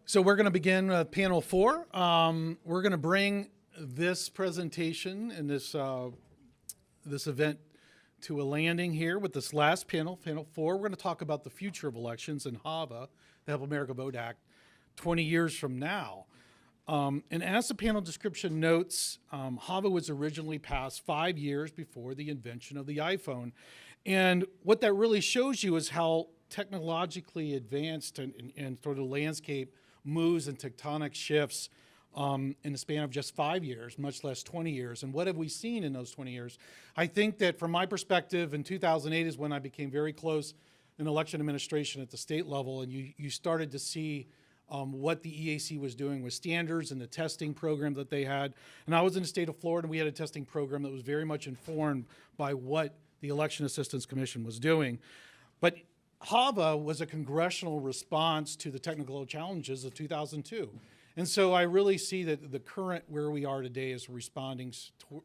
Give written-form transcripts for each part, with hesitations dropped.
So we're going to begin panel 4. We're going to bring this presentation and this event to a landing here with this last panel, panel 4. We're going to talk about the future of elections in Hava, the Help America Vote Act, 20 years from now. And as the panel description notes, Hava was originally passed 5 years before the invention of the iPhone. And what that really shows you is how technologically advanced and sort of landscape moves and tectonic shifts in the span of just 5 years, much less 20 years. And what have we seen in those 20 years? I think that from my perspective, in 2008 is when I became very close in election administration at the state level, and you started to see what the EAC was doing with standards and the testing program that they had. And I was in the state of Florida, and we had a testing program that was very much informed by what the Election Assistance Commission was doing. But Hava was a congressional response to the technical challenges of 2002. And so I really see that the current where we are today is responding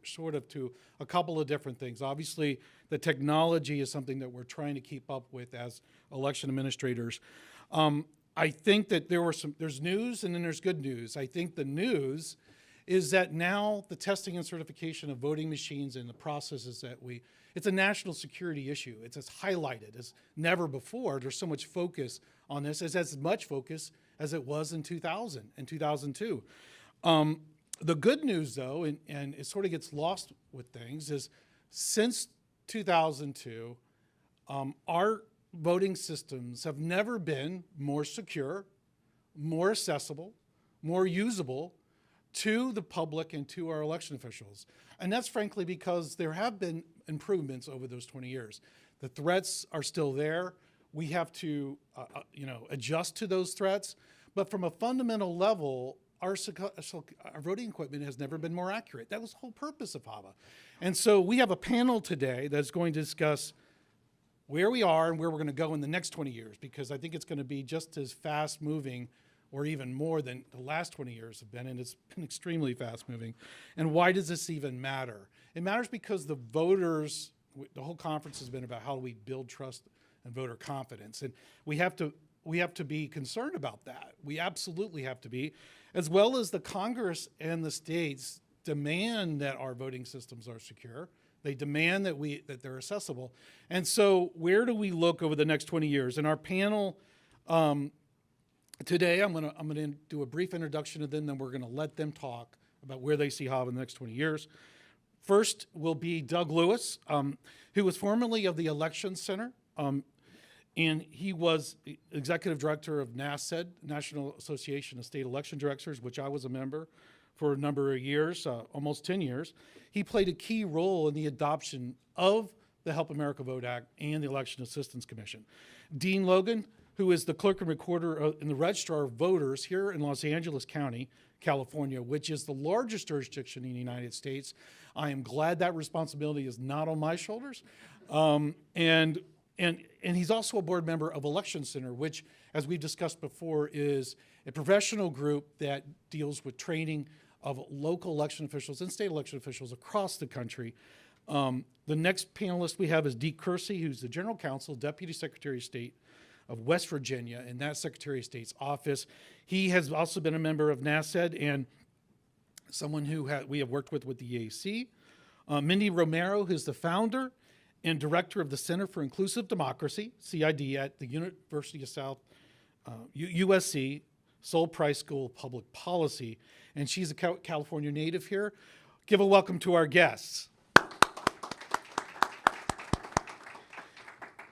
sort of to a couple of different things. Obviously, the technology is something that we're trying to keep up with as election administrators. I think that there's news and then there's good news. I think the news is that now the testing and certification of voting machines and the processes that it's a national security issue. It's as highlighted as never before. There's so much focus on this, as much focus as it was in 2000 and 2002. The good news though, and it sort of gets lost with things, is since 2002, our voting systems have never been more secure, more accessible, more usable to the public and to our election officials. And that's frankly because there have been improvements over those 20 years. The threats are still there. We have to adjust to those threats. But from a fundamental level, our voting equipment has never been more accurate. That was the whole purpose of Hava. And so we have a panel today that's going to discuss where we are and where we're going to go in the next 20 years, because I think it's going to be just as fast moving or even more than the last 20 years have been, and it's been extremely fast moving. And why does this even matter? It matters because the voters, the whole conference has been about how do we build trust and voter confidence. And we have to be concerned about that. We absolutely have to be, as well as the Congress and the states demand that our voting systems are secure. They demand that they're accessible. And so where do we look over the next 20 years? In our panel today, I'm gonna do a brief introduction to them, then we're gonna let them talk about where they see Hava in the next 20 years. First will be Doug Lewis, who was formerly of the Elections Center, and he was executive director of NASCED, National Association of State Election Directors, which I was a member for a number of years, almost 10 years. He played a key role in the adoption of the Help America Vote Act and the Election Assistance Commission. Dean Logan, who is the clerk and recorder and the registrar of voters here in Los Angeles County, California, which is the largest jurisdiction in the United States. I am glad that responsibility is not on my shoulders. And he's also a board member of Election Center, which, as we've discussed before, is a professional group that deals with training of local election officials and state election officials across the country. The next panelist we have is Deak Kersey, who's the General Counsel, Deputy Secretary of State of West Virginia in that Secretary of State's office. He has also been a member of NASCED and someone who we have worked with the EAC. Mindy Romero, who's the founder and director of the Center for Inclusive Democracy, CID, at the University of South, USC, Sol Price School of Public Policy, and she's a California native here. Give a welcome to our guests.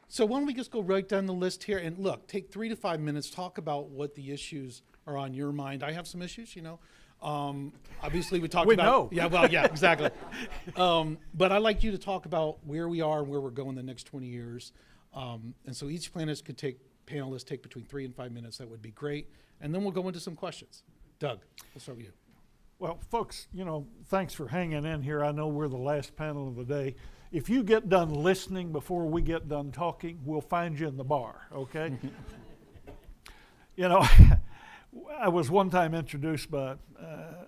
So why don't we just go right down the list here and look, take 3 to 5 minutes, talk about what the issues are on your mind. I have some issues, obviously we talked about. We know. Yeah, well, yeah, exactly. But I'd like you to talk about where we are and where we're going the next 20 years. And so each panelist could take between 3 and 5 minutes. That would be great. And then we'll go into some questions. Doug, we'll start with you. Well, folks, thanks for hanging in here. I know we're the last panel of the day. If you get done listening before we get done talking, we'll find you in the bar, okay? I was one time introduced by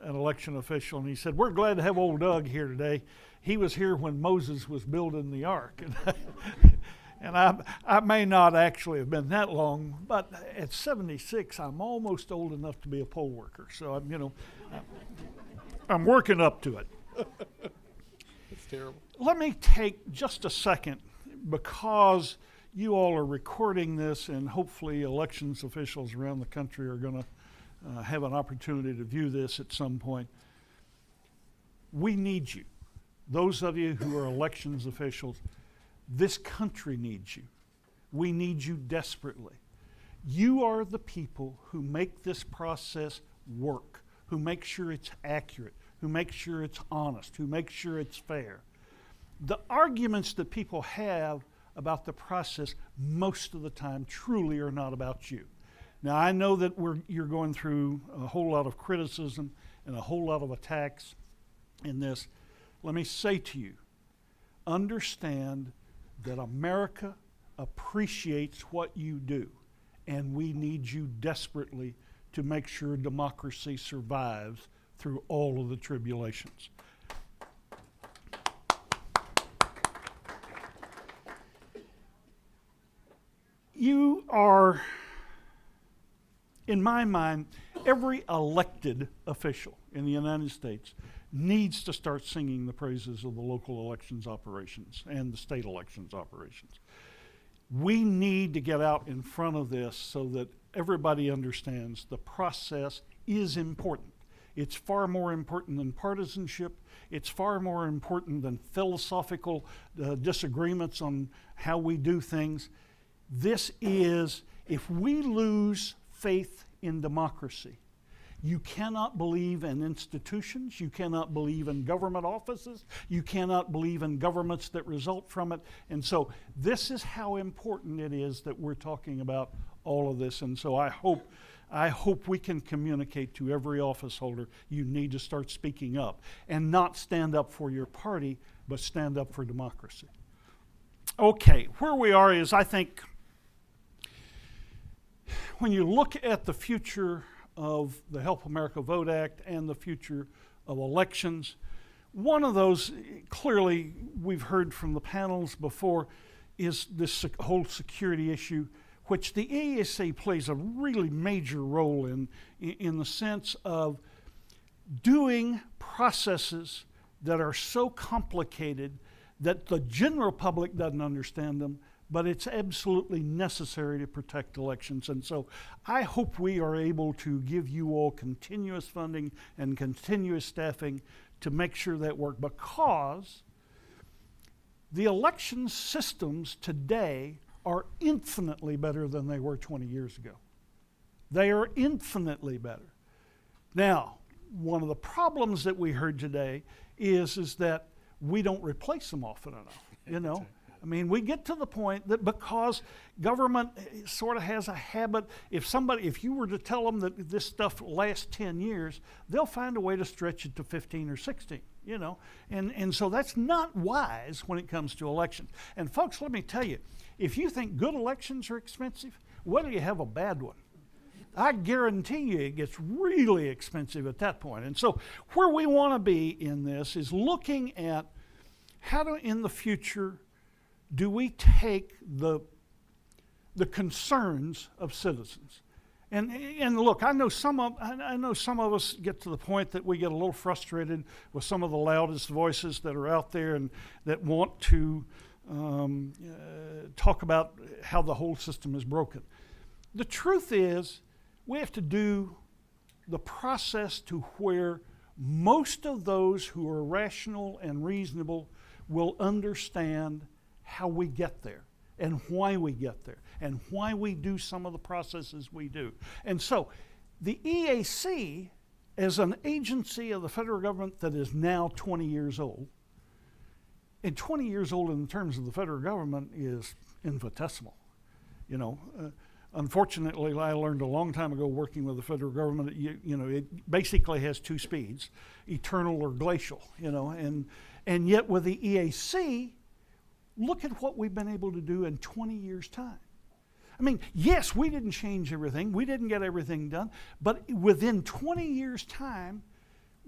an election official, and he said, "We're glad to have old Doug here today. He was here when Moses was building the ark." And I may not actually have been that long, but at 76, I'm almost old enough to be a poll worker. So I'm working up to it. It's terrible. Let me take just a second, because you all are recording this, and hopefully elections officials around the country are going to have an opportunity to view this at some point. We need you. Those of you who are elections officials, this country needs you. We need you desperately. You are the people who make this process work, who make sure it's accurate, who make sure it's honest, who make sure it's fair. The arguments that people have about the process most of the time truly are not about you. Now, I know that you're going through a whole lot of criticism and a whole lot of attacks in this. Let me say to you, understand that America appreciates what you do, and we need you desperately to make sure democracy survives through all of the tribulations. You are, in my mind, every elected official in the United States needs to start singing the praises of the local elections operations and the state elections operations. We need to get out in front of this so that everybody understands the process is important. It's far more important than partisanship. It's far more important than philosophical disagreements on how we do things. This is, if we lose faith in democracy, you cannot believe in institutions, you cannot believe in government offices, you cannot believe in governments that result from it. And so this is how important it is that we're talking about all of this. And so I hope we can communicate to every office holder, you need to start speaking up and not stand up for your party, but stand up for democracy. Okay, where we are is, I think, when you look at the future of the Help America Vote Act and the future of elections, one of those, clearly we've heard from the panels before, is this whole security issue, which the EAC plays a really major role in the sense of doing processes that are so complicated that the general public doesn't understand them, but it's absolutely necessary to protect elections. And so I hope we are able to give you all continuous funding and continuous staffing to make sure that works, because the election systems today are infinitely better than they were 20 years ago. They are infinitely better. Now, one of the problems that we heard today is that we don't replace them often enough, I mean, we get to the point that because government sort of has a habit, if you were to tell them that this stuff lasts 10 years, they'll find a way to stretch it to 15 or 16, And so that's not wise when it comes to elections. And folks, let me tell you, if you think good elections are expensive, wait till you have a bad one. I guarantee you it gets really expensive at that point. And so where we want to be in this is looking at how to, in the future, do we take the concerns of citizens? And look, I know some of us get to the point that we get a little frustrated with some of the loudest voices that are out there and that want to talk about how the whole system is broken. The truth is, we have to do the process to where most of those who are rational and reasonable will understand how we get there and why we get there and why we do some of the processes we do. And so the EAC, as an agency of the federal government that is now 20 years old, and 20 years old in terms of the federal government is infinitesimal. Unfortunately, I learned a long time ago working with the federal government, it basically has two speeds, eternal or glacial, and yet with the EAC, look at what we've been able to do in 20 years' time. I mean, yes, we didn't change everything. We didn't get everything done. But within 20 years' time,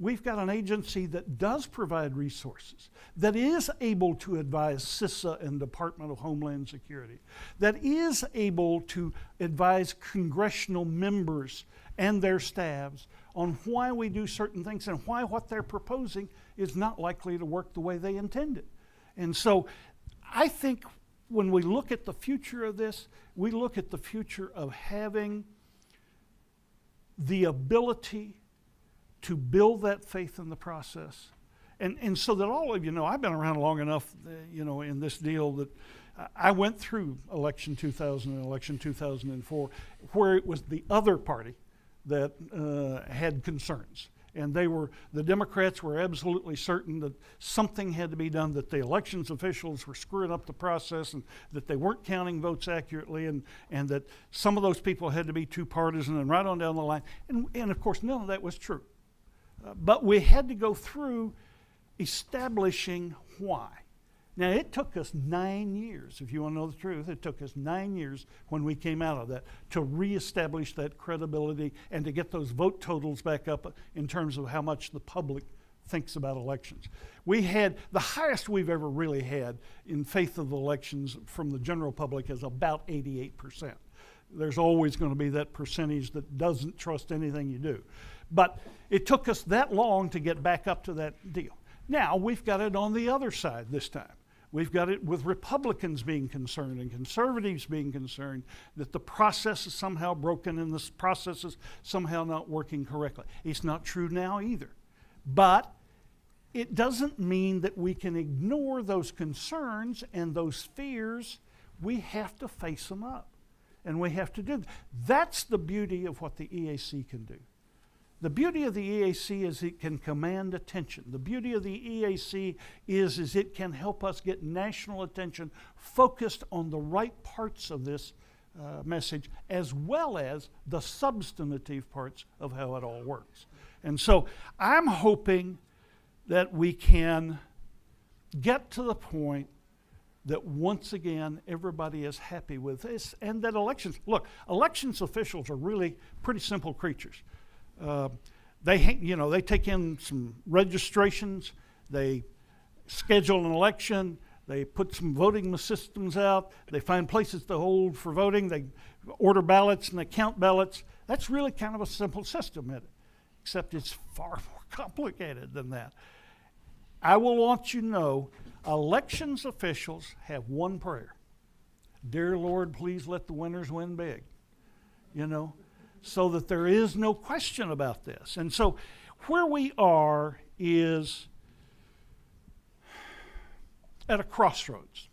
we've got an agency that does provide resources, that is able to advise CISA and Department of Homeland Security, that is able to advise congressional members and their staffs on why we do certain things and why what they're proposing is not likely to work the way they intended. And so I think when we look at the future of this, we look at the future of having the ability to build that faith in the process. And so that all of you know, I've been around long enough, in this deal that I went through election 2000 and election 2004, where it was the other party that had concerns. And the Democrats were absolutely certain that something had to be done, that the elections officials were screwing up the process and that they weren't counting votes accurately, and that some of those people had to be too partisan and right on down the line. And of course, none of that was true. But we had to go through establishing why. Now, it took us 9 years, if you want to know the truth, it took us 9 years when we came out of that to reestablish that credibility and to get those vote totals back up in terms of how much the public thinks about elections. We had the highest we've ever really had in faith of elections from the general public is about 88%. There's always going to be that percentage that doesn't trust anything you do. But it took us that long to get back up to that deal. Now, we've got it on the other side this time. We've got it with Republicans being concerned and conservatives being concerned that the process is somehow broken and this process is somehow not working correctly. It's not true now either. But it doesn't mean that we can ignore those concerns and those fears. We have to face them up. And we have to do that. That's the beauty of what the EAC can do. The beauty of the EAC is it can command attention. The beauty of the EAC is it can help us get national attention focused on the right parts of this message, as well as the substantive parts of how it all works. And so I'm hoping that we can get to the point that once again everybody is happy with this, and that elections officials are really pretty simple creatures. They take in some registrations, they schedule an election, they put some voting systems out, they find places to hold for voting, they order ballots and they count ballots. That's really kind of a simple system, isn't it? Except it's far more complicated than that. I will want you to know, elections officials have one prayer. Dear Lord, please let the winners win big. So that there is no question about this. And so where we are is at a crossroads.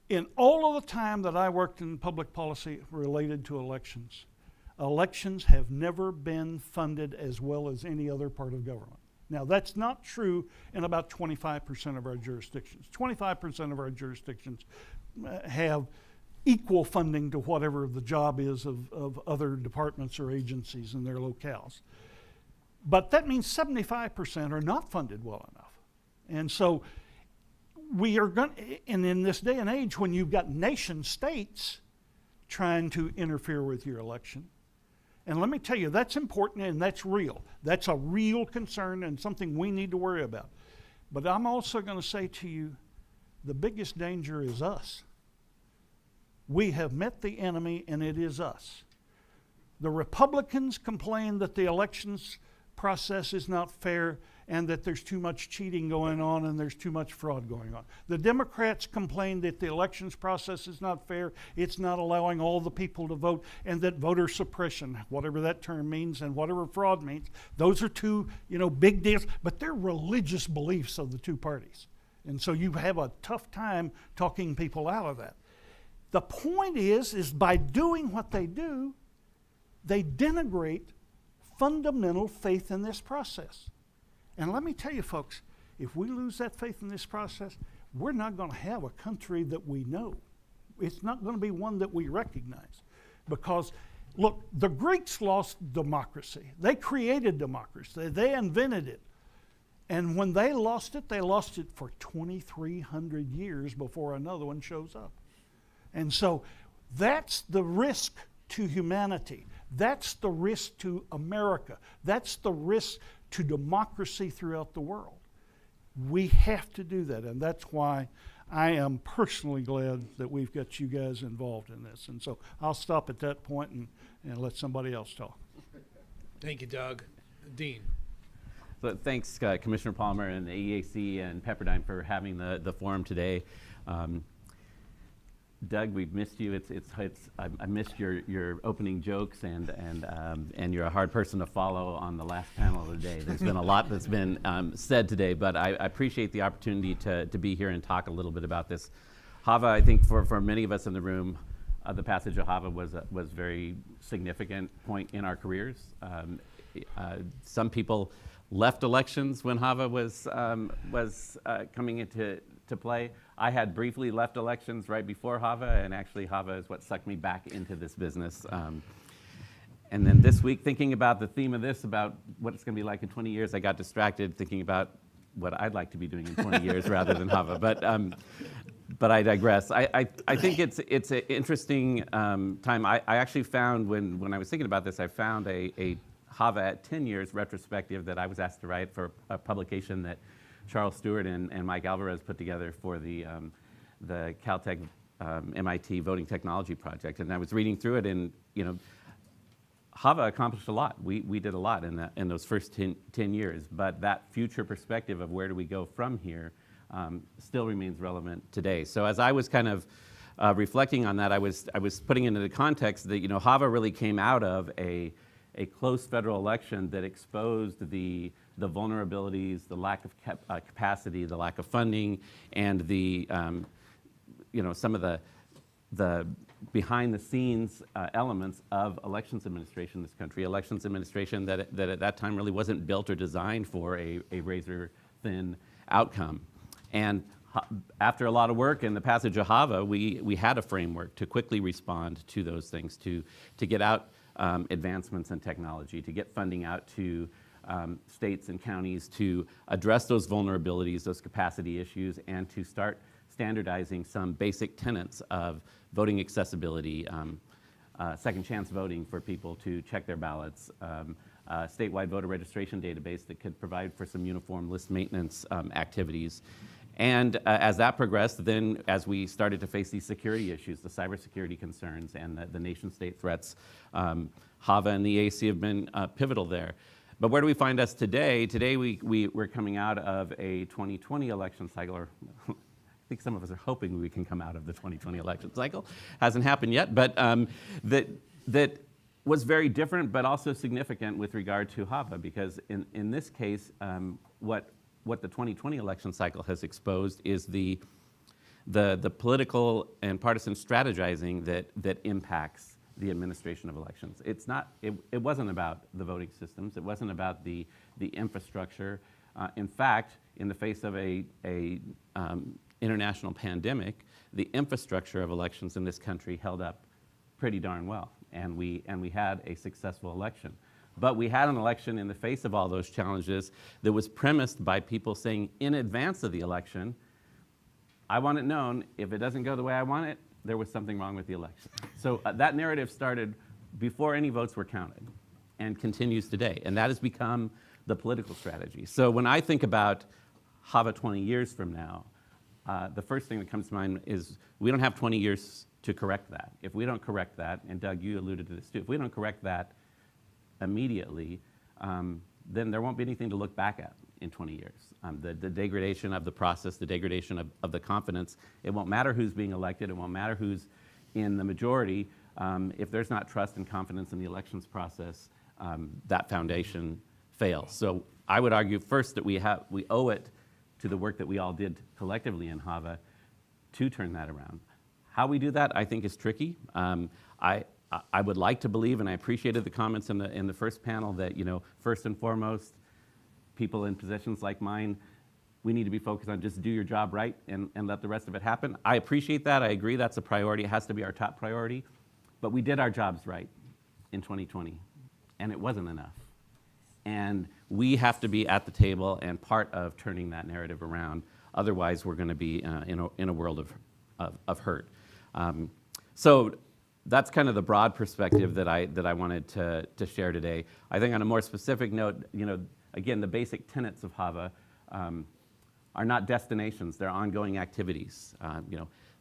In all of the time that I worked in public policy related to elections, elections have never been funded as well as any other part of government. Now, that's not true in about 25% of our jurisdictions. 25% of our jurisdictions have equal funding to whatever the job is of other departments or agencies in their locales. But that means 75% are not funded well enough. And so we are going, and in this day and age when you've got nation states trying to interfere with your election, and let me tell you, that's important and that's real. That's a real concern and something we need to worry about. But I'm also going to say to you, the biggest danger is us. We have met the enemy, and it is us. The Republicans complain that the elections process is not fair and that there's too much cheating going on and there's too much fraud going on. The Democrats complain that the elections process is not fair, it's not allowing all the people to vote, and that voter suppression, whatever that term means and whatever fraud means, those are two, big deals, but they're religious beliefs of the two parties. And so you have a tough time talking people out of that. The point is by doing what they do, they denigrate fundamental faith in this process. And let me tell you, folks, if we lose that faith in this process, we're not going to have a country that we know. It's not going to be one that we recognize. Because, look, the Greeks lost democracy. They created democracy. They invented it. And when they lost it for 2,300 years before another one shows up. And so that's the risk to humanity. That's the risk to America. That's the risk to democracy throughout the world. We have to do that, and that's why I am personally glad that we've got you guys involved in this. And so I'll stop at that point and let somebody else talk. Thank you, Doug. Dean. So thanks, Commissioner Palmer and the EAC and Pepperdine for having the forum today. Doug, we've missed you. I missed your opening jokes, and you're a hard person to follow on the last panel of the day. There's been a lot that's been said today, but I appreciate the opportunity to be here and talk a little bit about this. Hava, I think for many of us in the room, the passage of Hava was a very significant point in our careers. Some people left elections when Hava was coming into play. I had briefly left elections right before Hava, and actually Hava is what sucked me back into this business. And then this week, thinking about the theme of this, about what it's going to be like in 20 years, I got distracted thinking about what I'd like to be doing in 20 years rather than Hava. But I digress. I think it's an interesting time. I actually found, when I was thinking about this, I found a Hava at 10 years retrospective that I was asked to write for a publication that Charles Stewart and Mike Alvarez put together for the Caltech MIT Voting Technology Project. And I was reading through it, and Hava accomplished a lot. We did a lot in those first 10 years, but that future perspective of where do we go from here still remains relevant today. So as I was kind of reflecting on that, I was putting into the context that Hava really came out of a close federal election that exposed the vulnerabilities, the lack of capacity, the lack of funding, and the some of the behind-the-scenes elements of elections administration in this country. Elections administration that at that time really wasn't built or designed for a razor-thin outcome. And after a lot of work and the passage of Hava, we had a framework to quickly respond to those things, to get out advancements in technology, to get funding out to states and counties to address those vulnerabilities, those capacity issues, and to start standardizing some basic tenets of voting accessibility, second chance voting for people to check their ballots, statewide voter registration database that could provide for some uniform list maintenance activities. And as that progressed, then as we started to face these security issues, the cybersecurity concerns and the nation-state threats, Hava and the EAC have been pivotal there. But where do we find us today? Today we're coming out of a 2020 election cycle, or I think some of us are hoping we can come out of the 2020 election cycle. Hasn't happened yet, but that was very different but also significant with regard to Hava, because in this case, what the 2020 election cycle has exposed is the political and partisan strategizing that impacts the administration of elections. It wasn't about the voting systems. It wasn't about the infrastructure. In fact, in the face of a international pandemic, the infrastructure of elections in this country held up pretty darn well, and we had a successful election. But we had an election in the face of all those challenges that was premised by people saying in advance of the election, I want it known, if it doesn't go the way I want it, there was something wrong with the election. So that narrative started before any votes were counted and continues today. And that has become the political strategy. So when I think about Hava 20 years from now, the first thing that comes to mind is we don't have 20 years to correct that. If we don't correct that, and Doug, you alluded to this too, if we don't correct that immediately, then there won't be anything to look back at in 20 years. The degradation of the process, the degradation of the confidence, it won't matter who's being elected, it won't matter who's in the majority. If there's not trust and confidence in the elections process, that foundation fails. So I would argue first that we owe it to the work that we all did collectively in Hava to turn that around. How we do that, I think, is tricky. I would like to believe, and I appreciated the comments in the first panel, that first and foremost, people in positions like mine, we need to be focused on just do your job right and let the rest of it happen. I appreciate that. I agree that's a priority. It has to be our top priority. But we did our jobs right in 2020, and it wasn't enough. And we have to be at the table and part of turning that narrative around. Otherwise, we're going to be in a world of hurt. So that's kind of the broad perspective that I wanted to share today. I think on a more specific note, again, the basic tenets of Hava are not destinations, they're ongoing activities.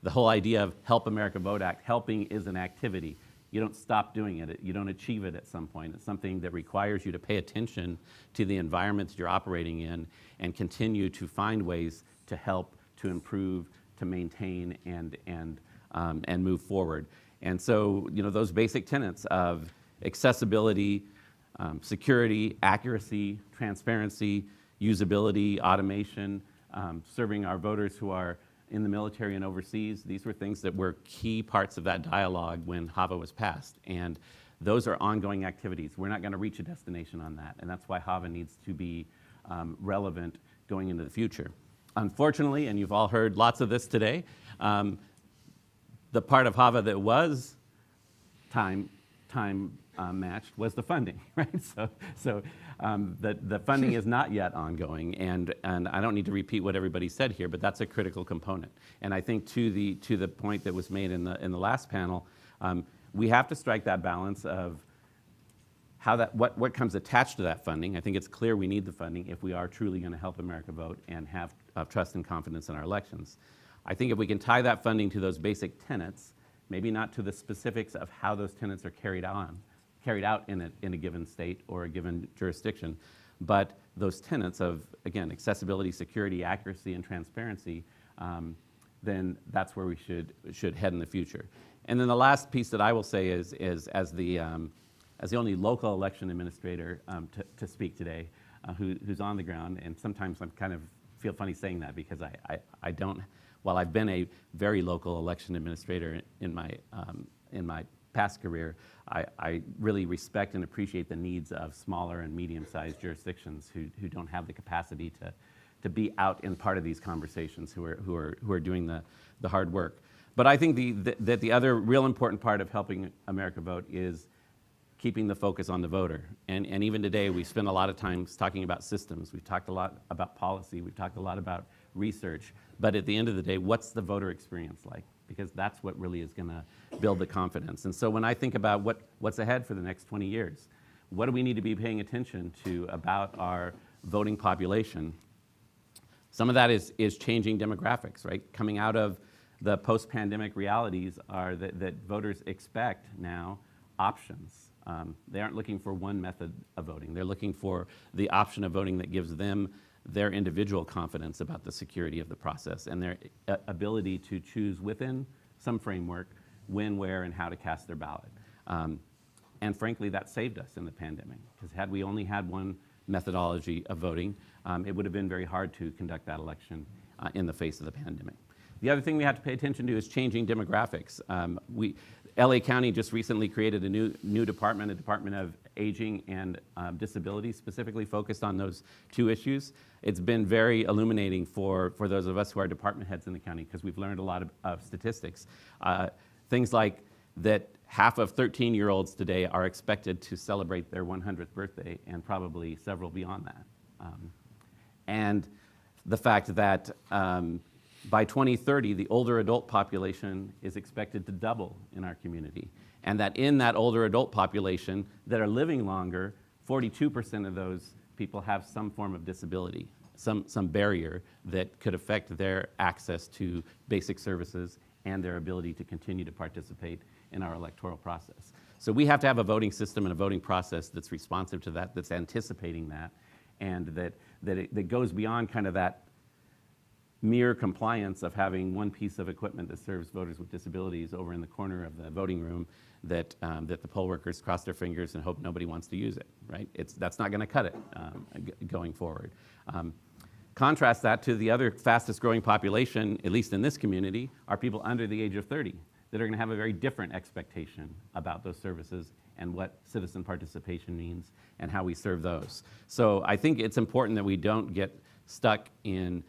The whole idea of Help America Vote Act, helping is an activity. You don't stop doing it, you don't achieve it at some point. It's something that requires you to pay attention to the environments you're operating in and continue to find ways to help, to improve, to maintain, and move forward. And so, those basic tenets of accessibility, security, accuracy, transparency, usability, automation, serving our voters who are in the military and overseas, these were things that were key parts of that dialogue when Hava was passed. And those are ongoing activities. We're not going to reach a destination on that. And that's why Hava needs to be relevant going into the future. Unfortunately, and you've all heard lots of this today, the part of Hava that was time matched was the funding, right? So the funding is not yet ongoing, and I don't need to repeat what everybody said here, but that's a critical component. And I think to the point that was made in the last panel, we have to strike that balance of how what comes attached to that funding. I think it's clear we need the funding if we are truly going to help America vote and have trust and confidence in our elections. I think if we can tie that funding to those basic tenets, maybe not to the specifics of how those tenets are carried out in a given state or a given jurisdiction, but those tenets of, again, accessibility, security, accuracy, and transparency, then that's where we should head in the future. And then the last piece that I will say is as the only local election administrator to speak today, who's on the ground, and sometimes I kind of feel funny saying that because I don't. While I've been a very local election administrator in my past career, I really respect and appreciate the needs of smaller and medium-sized jurisdictions who don't have the capacity to be out in part of these conversations, who are doing the hard work. But I think that the other real important part of helping America vote is keeping the focus on the voter. And even today, we spend a lot of time talking about systems. We've talked a lot about policy. We've talked a lot about research. But at the end of the day, what's the voter experience like? Because that's what really is going to build the confidence. And so when I think about what's ahead for the next 20 years, what do we need to be paying attention to about our voting population? Some of that is changing demographics, right? Coming out of the post-pandemic realities are that voters expect now options. They aren't looking for one method of voting. They're looking for the option of voting that gives them their individual confidence about the security of the process and their ability to choose within some framework when, where, and how to cast their ballot. And frankly, that saved us in the pandemic, because had we only had one methodology of voting, it would have been very hard to conduct that election in the face of the pandemic. The other thing we have to pay attention to is changing demographics. LA County just recently created a new department, a Department of Aging and Disability, specifically focused on those two issues. It's been very illuminating for those of us who are department heads in the county, because we've learned a lot of statistics. Things like that half of 13-year-olds today are expected to celebrate their 100th birthday, and probably several beyond that. And the fact that by 2030, the older adult population is expected to double in our community. And that in that older adult population that are living longer, 42% of those people have some form of disability, some barrier that could affect their access to basic services and their ability to continue to participate in our electoral process. So we have to have a voting system and a voting process that's responsive to that, that's anticipating that, and that goes beyond kind of that mere compliance of having one piece of equipment that serves voters with disabilities over in the corner of the voting room that the poll workers cross their fingers and hope nobody wants to use it, right? That's not going to cut it going forward. Contrast that to the other fastest growing population, at least in this community, are people under the age of 30 that are going to have a very different expectation about those services and what citizen participation means and how we serve those. So I think it's important that we don't get stuck in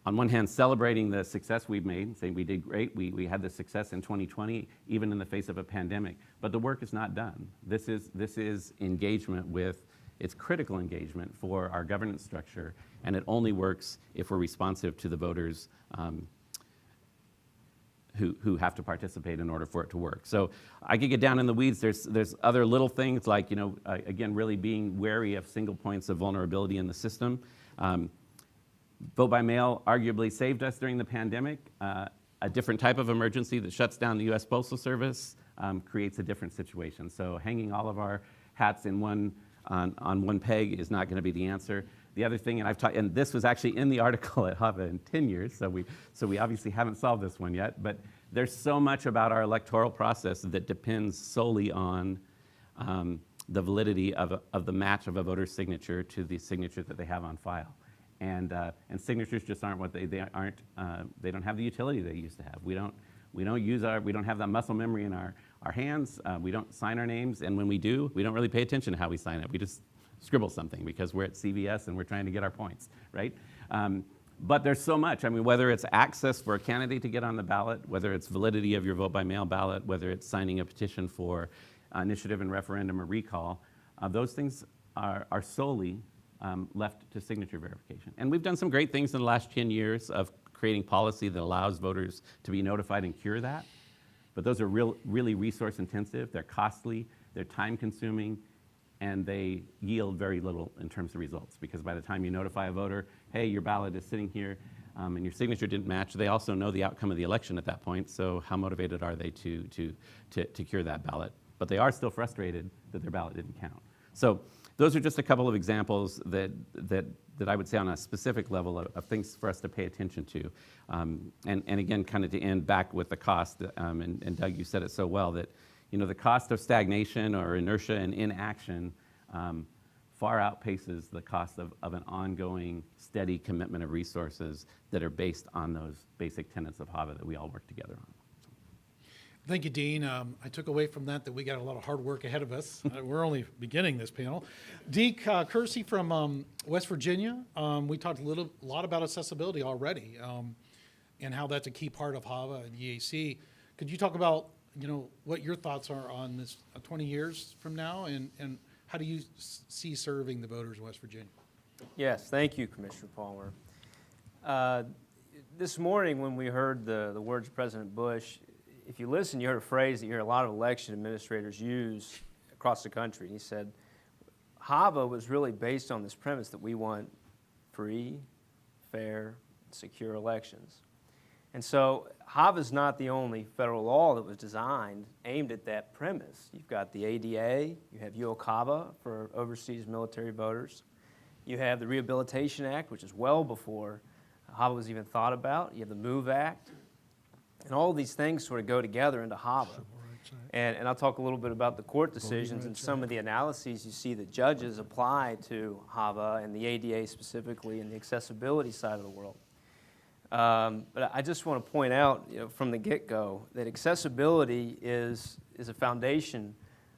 on one hand, celebrating the success we've made, saying we did great, we had the success in 2020, even in the face of a pandemic, but the work is not done. This is engagement with, it's critical engagement for our governance structure, and it only works if we're responsive to the voters' who have to participate in order for it to work. So I could get down in the weeds. There's other little things like, again, really being wary of single points of vulnerability in the system. Vote by mail arguably saved us during the pandemic. A different type of emergency that shuts down the U.S. Postal Service creates a different situation. So hanging all of our hats in on one peg is not going to be the answer. The other thing, and this was actually in the article at Hava in 10 years, so we obviously haven't solved this one yet, but there's so much about our electoral process that depends solely on the validity of the match of a voter's signature to the signature that they have on file. And signatures just aren't what they don't have the utility they used to have. We don't have that muscle memory in our hands. We don't sign our names, and when we do, we don't really pay attention to how we sign it. We just scribble something because we're at CVS and we're trying to get our points, right? But there's so much. I mean, whether it's access for a candidate to get on the ballot, whether it's validity of your vote by mail ballot, whether it's signing a petition for initiative and referendum or recall, those things are solely left to signature verification. And we've done some great things in the last 10 years of creating policy that allows voters to be notified and cure that. But those are really resource intensive, they're costly, they're time consuming, and they yield very little in terms of results, because by the time you notify a voter, hey, your ballot is sitting here and your signature didn't match, they also know the outcome of the election at that point, so how motivated are they to cure that ballot? But they are still frustrated that their ballot didn't count. So those are just a couple of examples that I would say on a specific level of things for us to pay attention to. And again, kind of to end back with the cost, and Doug, you said it so well, that the cost of stagnation or inertia and inaction far outpaces the cost of an ongoing, steady commitment of resources that are based on those basic tenets of Hava that we all work together on. Thank you, Dean. I took away from that we got a lot of hard work ahead of us. We're only beginning this panel. Deak, Kersey from West Virginia. We talked a lot about accessibility already, and how that's a key part of Hava and EAC. Could you talk about what your thoughts are on this 20 years from now, and how do you see serving the voters of West Virginia? Yes, thank you, Commissioner Palmer. This morning when we heard the words of President Bush, if you listen, you heard a phrase that you hear a lot of election administrators use across the country. He said, Hava was really based on this premise that we want free, fair, secure elections. And so Hava is not the only federal law that was designed aimed at that premise. You've got the ADA, you have UOCAVA for overseas military voters. You have the Rehabilitation Act, which is well before Hava was even thought about. You have the MOVE Act. And all of these things sort of go together into Hava. And I'll talk a little bit about the court decisions and some of the analyses you see that judges apply to Hava and the ADA specifically and the accessibility side of the world. But I just want to point out from the get-go that accessibility is a foundation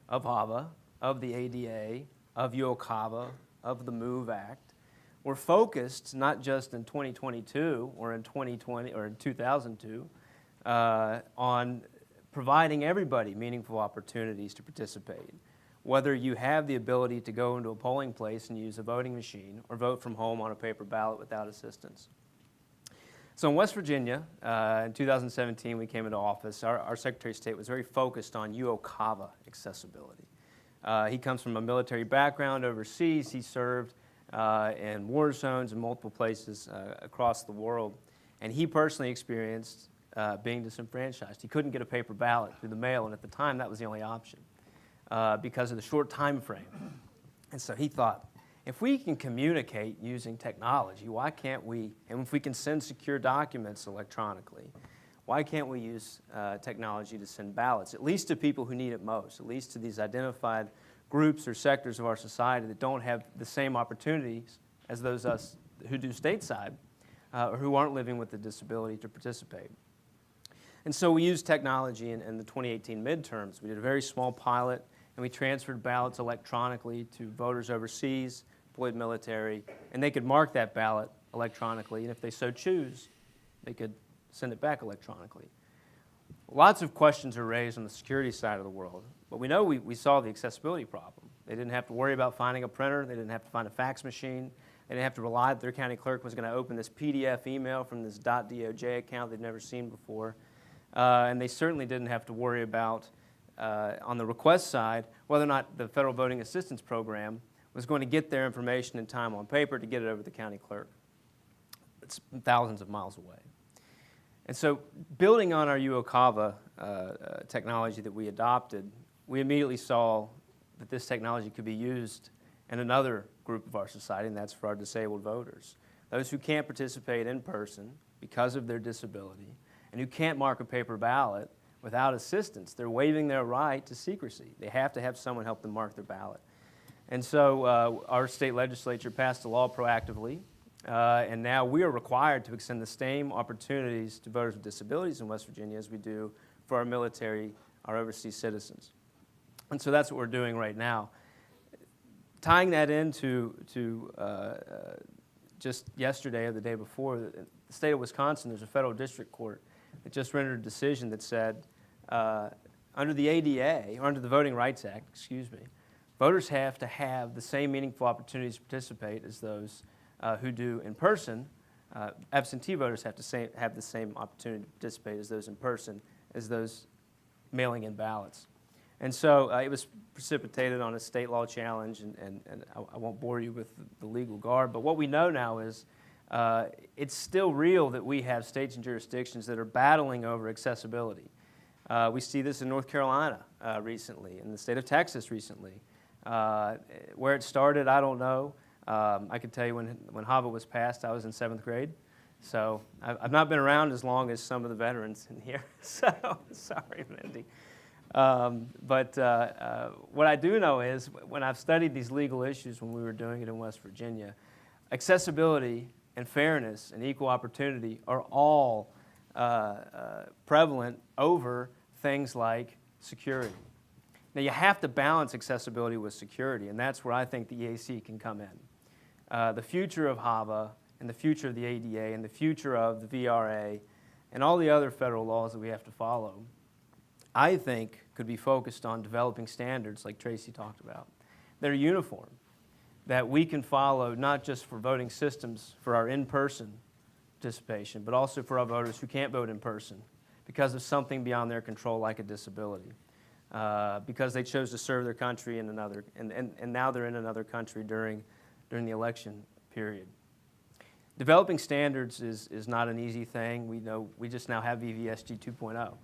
of Hava, of the ADA, of UOCAVA, of the MOVE Act. We're focused not just in 2022 or in 2020 or in 2002 on providing everybody meaningful opportunities to participate, whether you have the ability to go into a polling place and use a voting machine or vote from home on a paper ballot without assistance. So in West Virginia, in 2017, we came into office. Our Secretary of State was very focused on UOCAVA accessibility. He comes from a military background overseas. He served in war zones in multiple places across the world, and he personally experienced being disenfranchised. He couldn't get a paper ballot through the mail, and at the time that was the only option because of the short time frame. And so he thought, if we can communicate using technology, why can't we, and if we can send secure documents electronically, why can't we use technology to send ballots, at least to people who need it most, at least to these identified groups or sectors of our society that don't have the same opportunities as those us who do stateside or who aren't living with a disability to participate. And so we used technology in the 2018 midterms. We did a very small pilot, and we transferred ballots electronically to voters overseas, deployed military, and they could mark that ballot electronically, and if they so choose, they could send it back electronically. Lots of questions are raised on the security side of the world, but we know we solved the accessibility problem. They didn't have to worry about finding a printer. They didn't have to find a fax machine. They didn't have to rely that their county clerk was going to open this PDF email from this .doj account they'd never seen before. and they certainly didn't have to worry about, on the request side, whether or not the Federal Voting Assistance Program was going to get their information in time on paper to get it over to the county clerk. It's thousands of miles away. And so building on our UOCAVA technology that we adopted, we immediately saw that this technology could be used in another group of our society, and that's for our disabled voters. Those who can't participate in person because of their disability and who can't mark a paper ballot without assistance. They're waiving their right to secrecy. They have to have someone help them mark their ballot. And so our state legislature passed a law proactively, and now we are required to extend the same opportunities to voters with disabilities in West Virginia as we do for our military, our overseas citizens. And so that's what we're doing right now. Tying that into just yesterday or the day before, the state of Wisconsin, there's a federal district court that just rendered a decision that said under the ADA, or under the Voting Rights Act, excuse me, voters have to have the same meaningful opportunities to participate as those who do in person. Absentee voters have to have the same opportunity to participate as those in person, as those mailing in ballots. And so it was precipitated on a state law challenge, and I won't bore you with the legal garb, but what we know now is it's still real that we have states and jurisdictions that are battling over accessibility. We see this in North Carolina recently, in the state of Texas recently. Where it started, I don't know. I can tell you when Hava was passed, I was in 7th grade. So I've not been around as long as some of the veterans in here. So sorry, Mindy. But what I do know is when I've studied these legal issues when we were doing it in West Virginia, accessibility and fairness and equal opportunity are all prevalent over things like security. Now, you have to balance accessibility with security, and that's where I think the EAC can come in. The future of Hava and the future of the ADA and the future of the VRA and all the other federal laws that we have to follow, I think could be focused on developing standards like Tracy talked about that are uniform, that we can follow not just for voting systems for our in-person participation, but also for our voters who can't vote in person because of something beyond their control like a disability, because they chose to serve their country in another, and now they're in another country during the election period. Developing standards is not an easy thing. We know we just now have VVSG 2.0.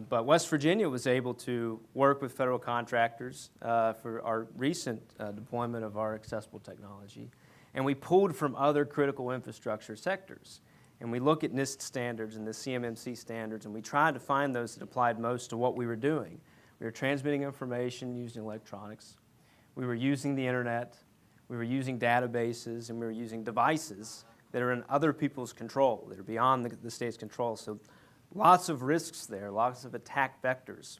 But West Virginia was able to work with federal contractors for our recent deployment of our accessible technology. And we pulled from other critical infrastructure sectors. And we look at NIST standards and the CMMC standards, and we tried to find those that applied most to what we were doing. We were transmitting information using electronics. We were using the internet. We were using databases, and we were using devices that are in other people's control, that are beyond the state's control. So lots of risks there, lots of attack vectors.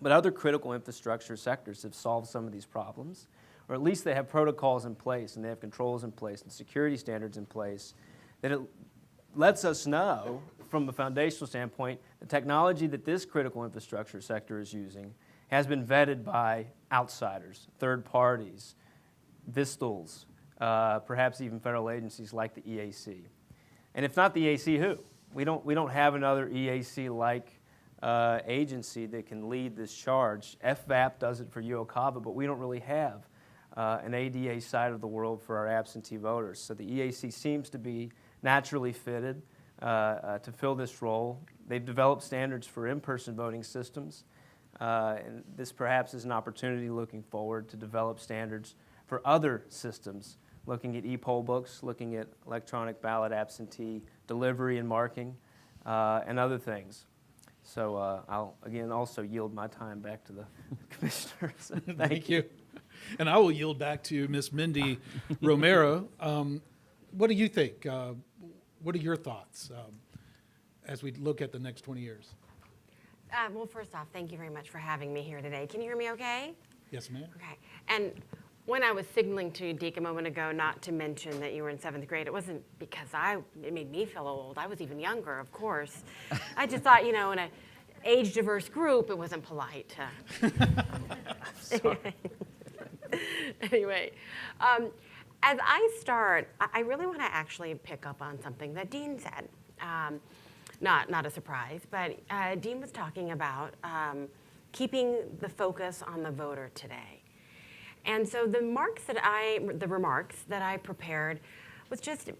But other critical infrastructure sectors have solved some of these problems, or at least they have protocols in place, and they have controls in place, and security standards in place, that it lets us know, from a foundational standpoint, the technology that this critical infrastructure sector is using has been vetted by outsiders, third parties, Vistals, perhaps even federal agencies like the EAC. And if not the EAC, who? We don't have another EAC-like agency that can lead this charge. FVAP does it for UOCAVA, but we don't really have an ADA side of the world for our absentee voters. So the EAC seems to be naturally fitted to fill this role. They've developed standards for in-person voting systems, and this perhaps is an opportunity looking forward to develop standards for other systems, looking at e-poll books, looking at electronic ballot absentee delivery and marking, and other things. So I'll, again, also yield my time back to the commissioners. Thank you. And I will yield back to Miss Mindy Romero. What do you think? What are your thoughts as we look at the next 20 years? Well, first off, thank you very much for having me here today. Can you hear me okay? Yes, ma'am. Okay. And when I was signaling to Deak a moment ago not to mention that you were in 7th grade, it wasn't because it made me feel old. I was even younger, of course. I just thought, in an age-diverse group, it wasn't polite. Anyway, as I start, I really want to actually pick up on something that Dean said. not a surprise. But Dean was talking about keeping the focus on the voter today. And so the remarks that I prepared was just,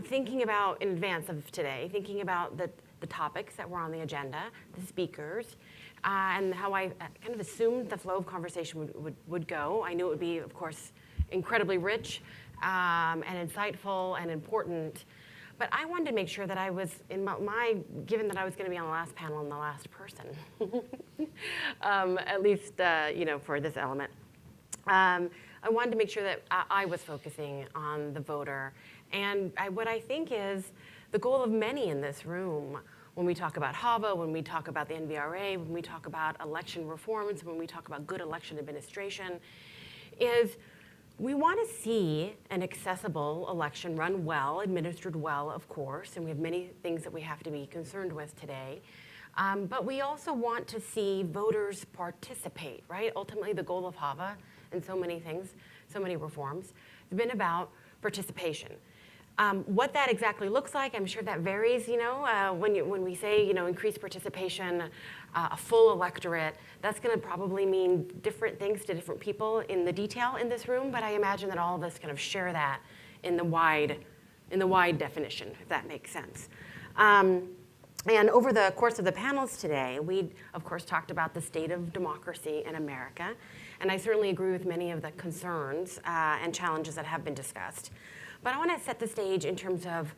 thinking about in advance of today, thinking about the topics that were on the agenda, the speakers, and how I kind of assumed the flow of conversation would go. I knew it would be, of course, incredibly rich and insightful and important. But I wanted to make sure that I was, given that I was going to be on the last panel and the last person, at least, for this element. I wanted to make sure that I was focusing on the voter. And what I think is the goal of many in this room, when we talk about Hava, when we talk about the NVRA, when we talk about election reforms, when we talk about good election administration, is we want to see an accessible election run well, administered well, of course, and we have many things that we have to be concerned with today. But we also want to see voters participate, right? Ultimately, the goal of Hava and so many things, so many reforms, has been about participation. What that exactly looks like, I'm sure that varies, when we say, increased participation, a full electorate, that's gonna probably mean different things to different people in the detail in this room, but I imagine that all of us kind of share that in the wide definition, if that makes sense. And over the course of the panels today, we, of course, talked about the state of democracy in America, and I certainly agree with many of the concerns and challenges that have been discussed. But I want to set the stage in terms of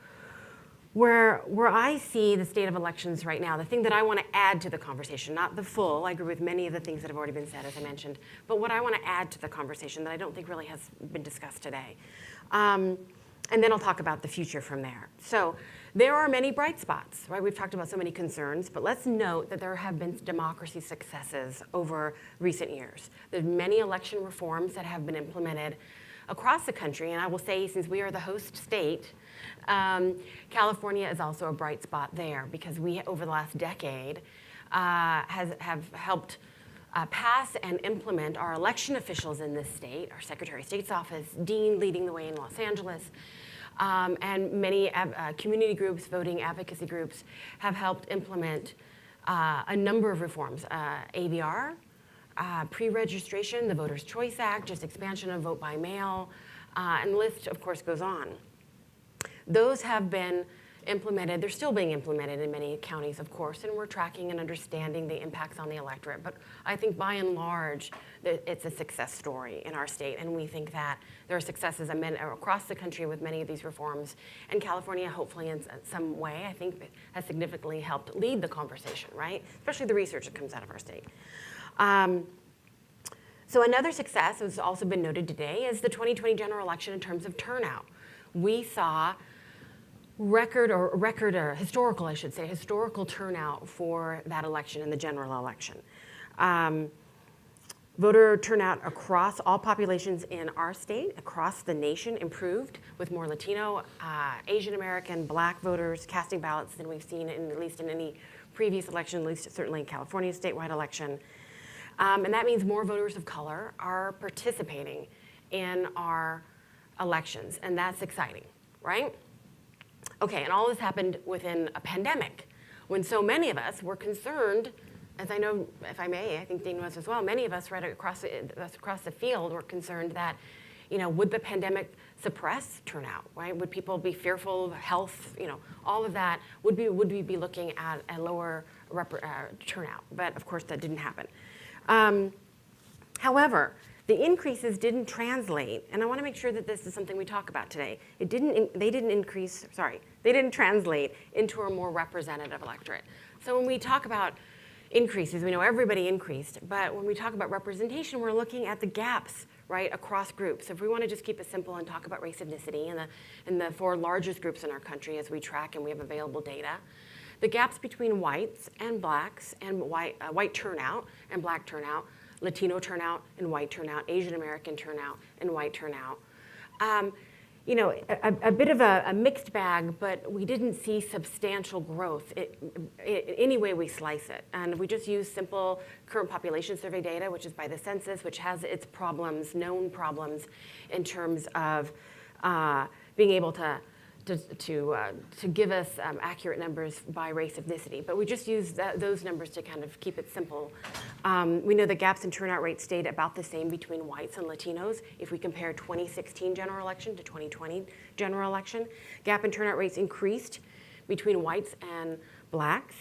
where I see the state of elections right now, the thing that I want to add to the conversation, not the full, I agree with many of the things that have already been said, as I mentioned, but what I want to add to the conversation that I don't think really has been discussed today. And then I'll talk about the future from there. So there are many bright spots, right? We've talked about so many concerns, but let's note that there have been democracy successes over recent years. There's many election reforms that have been implemented across the country, and I will say, since we are the host state, California is also a bright spot there because we, over the last decade, have helped pass and implement our election officials in this state, our Secretary of State's office, Dean leading the way in Los Angeles, and many community groups, voting advocacy groups, have helped implement a number of reforms, AVR, pre-registration, the Voters' Choice Act, just expansion of vote by mail, and the list, of course, goes on. Those have been implemented. They're still being implemented in many counties, of course, and we're tracking and understanding the impacts on the electorate. But I think by and large, it's a success story in our state, and we think that there are successes across the country with many of these reforms. And California, hopefully in some way, I think has significantly helped lead the conversation, right? Especially the research that comes out of our state. So another success that's also been noted today is the 2020 general election in terms of turnout. We saw historical turnout for that election in the general election. Voter turnout across all populations in our state, across the nation, improved with more Latino, Asian American, Black voters casting ballots than we've seen at least in any previous election, at least certainly in California's statewide election. And that means more voters of color are participating in our elections, and that's exciting, right? Okay, and all this happened within a pandemic, when so many of us were concerned, as I know, if I may, I think Dean was as well, many of us right across the field were concerned that, would the pandemic suppress turnout, right? Would people be fearful of health, all of that? Would we be looking at a lower turnout? But of course that didn't happen. However, the increases didn't translate, and I want to make sure that this is something we talk about today. They didn't translate into a more representative electorate. So when we talk about increases, we know everybody increased, but when we talk about representation, we're looking at the gaps, right, across groups. If we want to just keep it simple and talk about race, ethnicity, and the four largest groups in our country as we track and we have available data, the gaps between whites and blacks and white turnout and black turnout, Latino turnout and white turnout, Asian American turnout and white turnout. A bit of a mixed bag, but we didn't see substantial growth any way we slice it. And if we just use simple current population survey data, which is by the census, which has its problems, known problems, in terms of being able to to give us accurate numbers by race ethnicity, but we just use those numbers to kind of keep it simple. We know that gaps in turnout rates stayed about the same between whites and Latinos. If we compare 2016 general election to 2020 general election, gap in turnout rates increased between whites and blacks.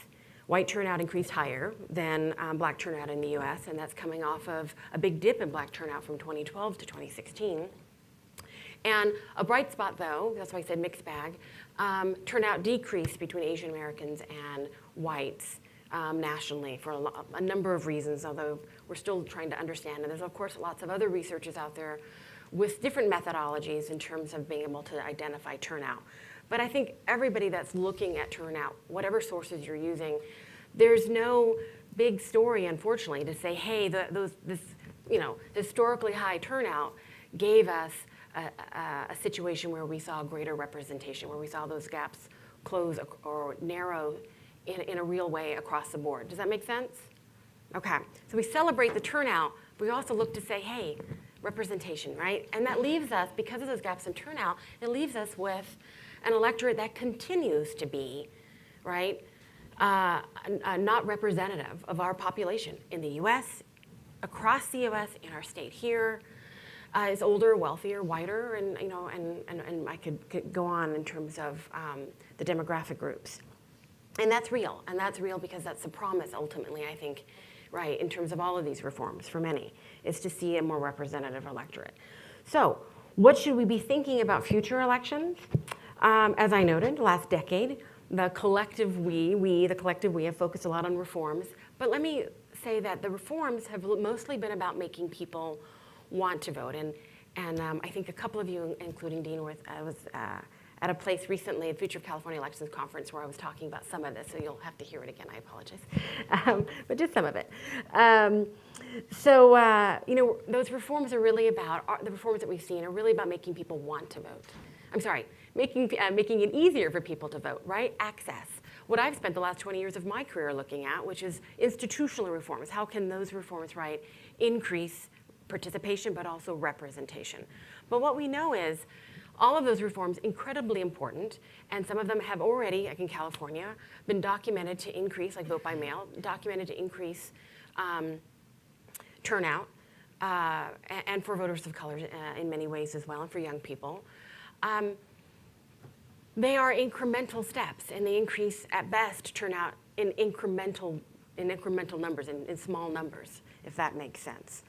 White turnout increased higher than black turnout in the US, and that's coming off of a big dip in black turnout from 2012 to 2016. And a bright spot, though, that's why I said mixed bag, turnout decreased between Asian Americans and whites nationally for a number of reasons, although we're still trying to understand. And there's, of course, lots of other researchers out there with different methodologies in terms of being able to identify turnout. But I think everybody that's looking at turnout, whatever sources you're using, there's no big story, unfortunately, to say, hey, this historically high turnout gave us a situation where we saw greater representation, where we saw those gaps close or narrow in a real way across the board. Does that make sense? Okay, so we celebrate the turnout, but we also look to say, hey, representation, right? And that leaves us, because of those gaps in turnout, it leaves us with an electorate that continues to be, right, not representative of our population in the US, across the US, in our state here. Is older, wealthier, whiter, and and I could go on in terms of the demographic groups, and that's real because that's the promise ultimately, I think, right, in terms of all of these reforms for many, is to see a more representative electorate. So, what should we be thinking about future elections? As I noted, last decade, the collective we have focused a lot on reforms, but let me say that the reforms have mostly been about making people want to vote. And I think a couple of you, including Dean, I was at a place recently, the Future of California Elections Conference, where I was talking about some of this, so you'll have to hear it again, I apologize, but just some of it. Those reforms are really about, the reforms that we've seen are really about making people want to vote. I'm sorry, making it easier for people to vote, right? Access. What I've spent the last 20 years of my career looking at, which is institutional reforms. How can those reforms, right, increase participation, but also representation? But what we know is all of those reforms incredibly important, and some of them have already, like in California, been documented to increase, like vote by mail, documented to increase turnout, and for voters of color in many ways as well, and for young people. They are incremental steps, and they increase, at best, turnout in incremental numbers, in small numbers, if that makes sense.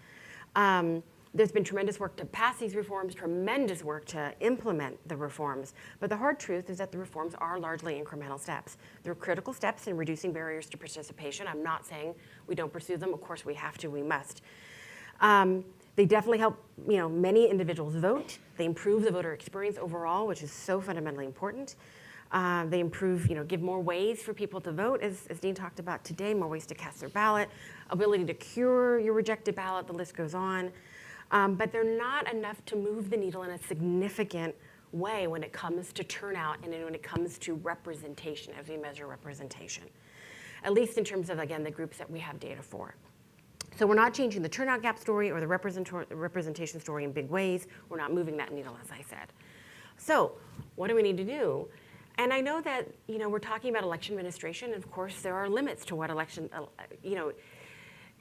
There's been tremendous work to pass these reforms, tremendous work to implement the reforms, but the hard truth is that the reforms are largely incremental steps. They're critical steps in reducing barriers to participation. I'm not saying we don't pursue them. Of course we have to, we must. They definitely help, many individuals vote. They improve the voter experience overall, which is so fundamentally important. They improve, give more ways for people to vote, as Dean talked about today, more ways to cast their ballot, ability to cure your rejected ballot, the list goes on. But they're not enough to move the needle in a significant way when it comes to turnout and when it comes to representation, as we measure representation, at least in terms of, again, the groups that we have data for. So we're not changing the turnout gap story or the representation story in big ways. We're not moving that needle, as I said. So what do we need to do? And I know that, we're talking about election administration, and of course there are limits to what election,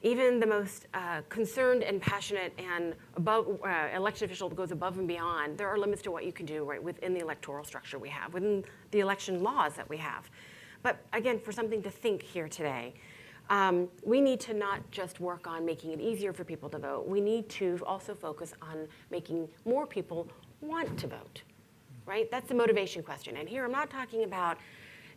even the most concerned and passionate and above election official that goes above and beyond, there are limits to what you can do, right, within the electoral structure we have, within the election laws that we have. But again, for something to think here today, we need to not just work on making it easier for people to vote. We need to also focus on making more people want to vote, right? That's the motivation question. And here I'm not talking about,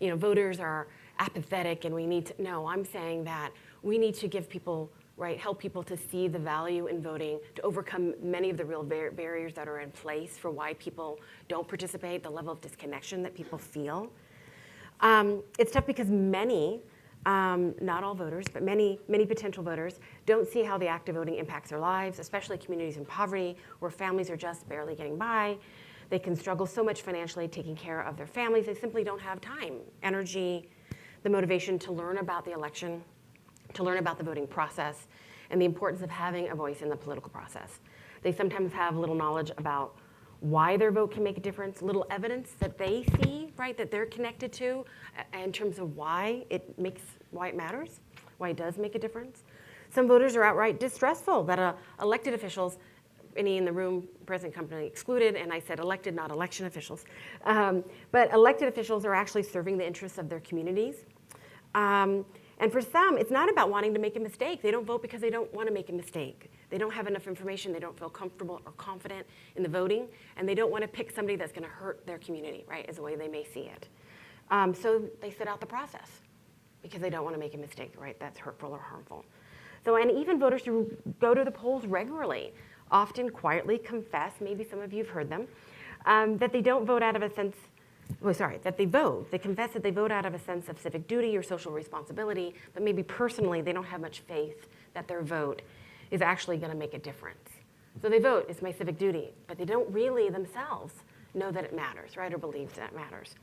voters are apathetic and we need to, no, I'm saying that we need to give people, right, help people to see the value in voting, to overcome many of the real barriers that are in place for why people don't participate, the level of disconnection that people feel. It's tough because many, not all voters, but many potential voters don't see how the act of voting impacts their lives, especially communities in poverty where families are just barely getting by. They can struggle so much financially taking care of their families. They simply don't have time, energy, the motivation to learn about the election, to learn about the voting process, and the importance of having a voice in the political process. They sometimes have little knowledge about why their vote can make a difference, little evidence that they see, right, that they're connected to, in terms of why it matters, why it does make a difference. Some voters are outright distrustful that elected officials, any in the room, present company excluded, and I said elected, not election officials, but elected officials are actually serving the interests of their communities. And for some, it's not about wanting to make a mistake. They don't vote because they don't want to make a mistake. They don't have enough information. They don't feel comfortable or confident in the voting, and they don't want to pick somebody that's going to hurt their community, right, is the way they may see it. So they sit out the process because they don't want to make a mistake, right? That's hurtful or harmful. So, and even voters who go to the polls regularly often quietly confess, maybe some of you have heard them, that they don't vote out of a sense, that they vote. They confess that they vote out of a sense of civic duty or social responsibility, but maybe personally they don't have much faith that their vote is actually going to make a difference. So they vote, it's my civic duty, but they don't really themselves know that it matters, right, or believe that it matters.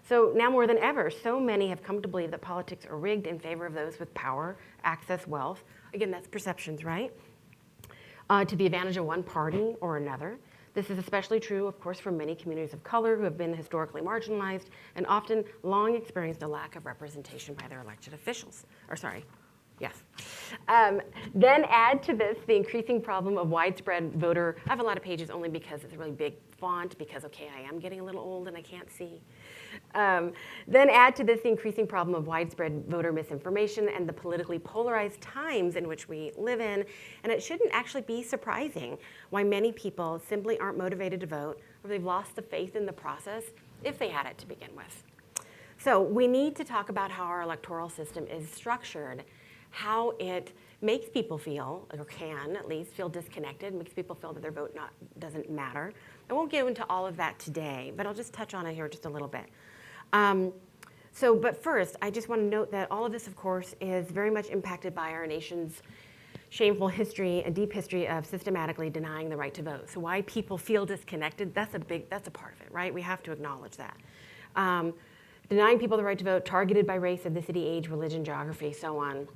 So now more than ever, so many have come to believe that politics are rigged in favor of those with power, access, wealth. Again, that's perceptions, right? To the advantage of one party or another. This is especially true, of course, for many communities of color who have been historically marginalized and often long experienced a lack of representation by their elected officials. Yes. Then add to this the increasing problem of widespread voter, I have a lot of pages only because it's a really big font, because, okay, I am getting a little old and I can't see. Then add to this the increasing problem of widespread voter misinformation and the politically polarized times in which we live in. And it shouldn't actually be surprising why many people simply aren't motivated to vote, or they've lost the faith in the process if they had it to begin with. So we need to talk about how our electoral system is structured, how it makes people feel, or can at least feel disconnected, makes people feel that their vote doesn't matter. I won't get into all of that today, but I'll just touch on it here just a little bit. But first, I just want to note that all of this, of course, is very much impacted by our nation's shameful history, a deep history of systematically denying the right to vote. So why people feel disconnected, that's a part of it, right? We have to acknowledge that. Denying people the right to vote, targeted by race, ethnicity, age, religion, geography, so on.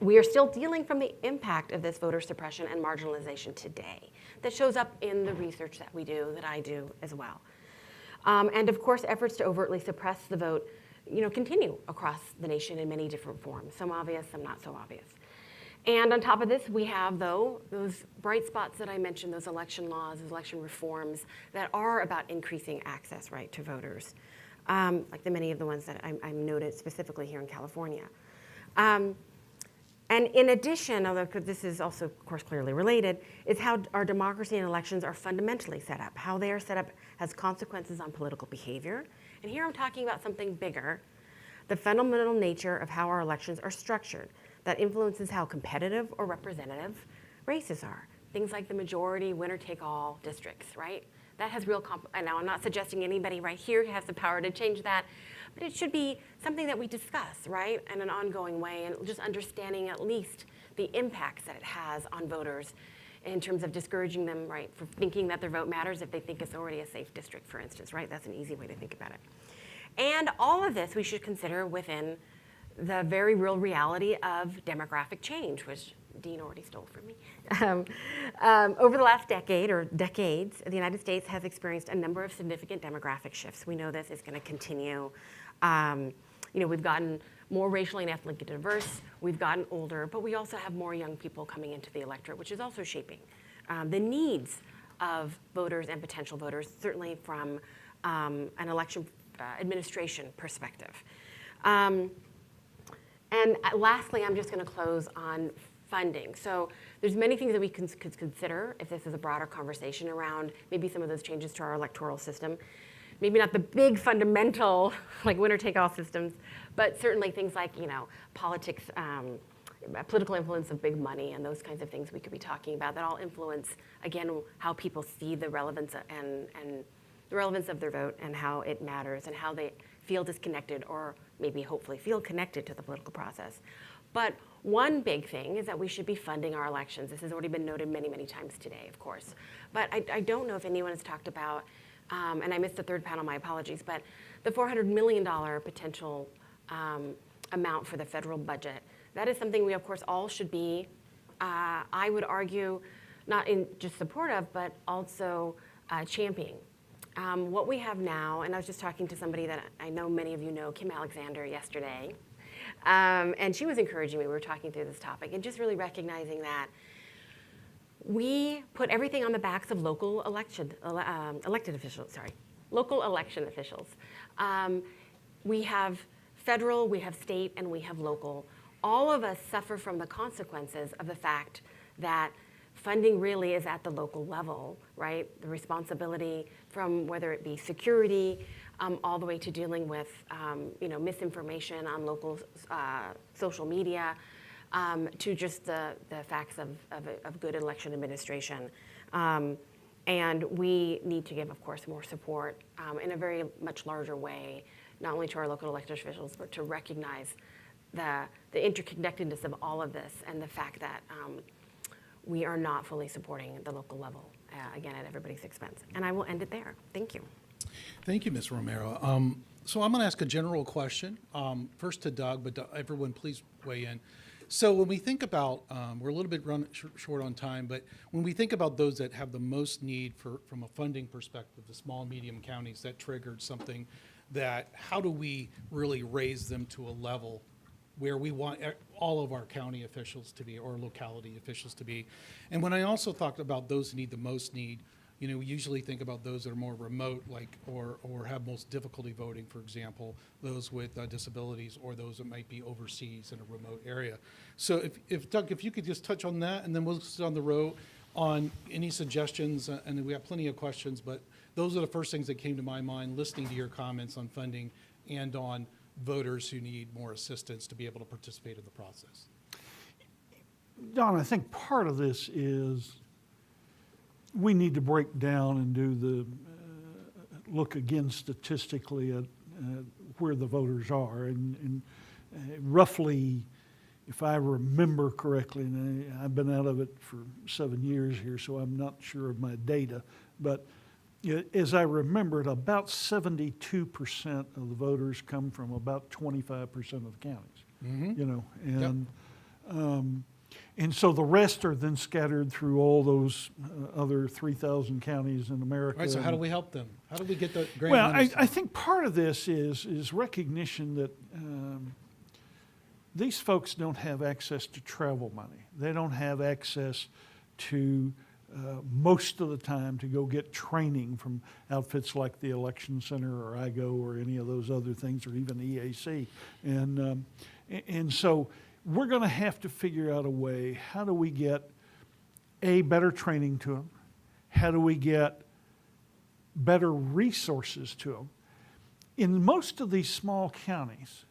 We are still dealing from the impact of this voter suppression and marginalization today. That shows up in the research that we do, that I do as well. And of course, efforts to overtly suppress the vote, continue across the nation in many different forms. Some obvious, some not so obvious. And on top of this, we have, though, those bright spots that I mentioned, those election laws, those election reforms that are about increasing access, right, to voters, like many of the ones that I noted specifically here in California. And in addition, although this is also, of course, clearly related, is how our democracy and elections are fundamentally set up. How they are set up has consequences on political behavior. And here I'm talking about something bigger, the fundamental nature of how our elections are structured that influences how competitive or representative races are. Things like the majority, winner-take-all districts, right? That has real, and now I'm not suggesting anybody right here has the power to change that, but it should be something that we discuss, right, in an ongoing way, and just understanding at least the impacts that it has on voters in terms of discouraging them, right, for thinking that their vote matters if they think it's already a safe district, for instance, right? That's an easy way to think about it. And all of this we should consider within the very real reality of demographic change, which Dean already stole from me. Over the last decade or decades, the United States has experienced a number of significant demographic shifts. We know this is going to continue. We've gotten more racially and ethnically diverse, we've gotten older, but we also have more young people coming into the electorate, which is also shaping the needs of voters and potential voters, certainly from an election administration perspective. And lastly, I'm just going to close on funding. So there's many things that we could consider if this is a broader conversation around maybe some of those changes to our electoral system. Maybe not the big fundamental, like winner-take-all systems, but certainly things like, politics, political influence of big money and those kinds of things we could be talking about that all influence, again, how people see the relevance and the relevance of their vote and how it matters and how they feel disconnected or maybe hopefully feel connected to the political process. But one big thing is that we should be funding our elections. This has already been noted many, many times today, of course. But I don't know if anyone has talked about, and I missed the third panel, my apologies, but the $400 million potential amount for the federal budget. That is something we, of course, all should be, I would argue, not in just support of, but also championing. What we have now, and I was just talking to somebody that I know many of you know, Kim Alexander, yesterday, and she was encouraging me. We were talking through this topic and just really recognizing that we put everything on the backs of local elected officials. Local election officials. We have federal, we have state, and we have local. All of us suffer from the consequences of the fact that funding really is at the local level, right? The responsibility from whether it be security, all the way to dealing with misinformation on local social media, to just the facts of good election administration. And we need to give, of course, more support in a very much larger way, not only to our local elected officials, but to recognize the interconnectedness of all of this and the fact that we are not fully supporting the local level, again, at everybody's expense. And I will end it there. Thank you. Thank you, Ms. Romero. So I'm going to ask a general question, first to Doug, but everyone please weigh in. So when we think about, we're a little bit short on time, but when we think about those that have the most need from a funding perspective, the small and medium counties, that triggered something that, how do we really raise them to a level where we want all of our county officials to be, or locality officials to be? And when I also talked about those who need the most need, we usually think about those that are more remote, like, or have most difficulty voting, for example, those with disabilities, or those that might be overseas in a remote area. So if Doug, if you could just touch on that, and then we'll sit on the row on any suggestions, and we have plenty of questions, but those are the first things that came to my mind, listening to your comments on funding and on voters who need more assistance to be able to participate in the process. Don, I think part of this is we need to break down and do the look again statistically at where the voters are. And roughly, if I remember correctly, and I've been out of it for 7 years here, so I'm not sure of my data, but as I remember it, about 72% of the voters come from about 25% of the counties. Mm-hmm. And so the rest are then scattered through all those other 3,000 counties in America. All right, so how do we help them? How do we get the grant? Well, I think part of this is recognition that these folks don't have access to travel money. They don't have access to most of the time to go get training from outfits like the Election Center or IGO or any of those other things, or even EAC. And so we're going to have to figure out a way, how do we get better training to them? How do we get better resources to them? In most of these small counties,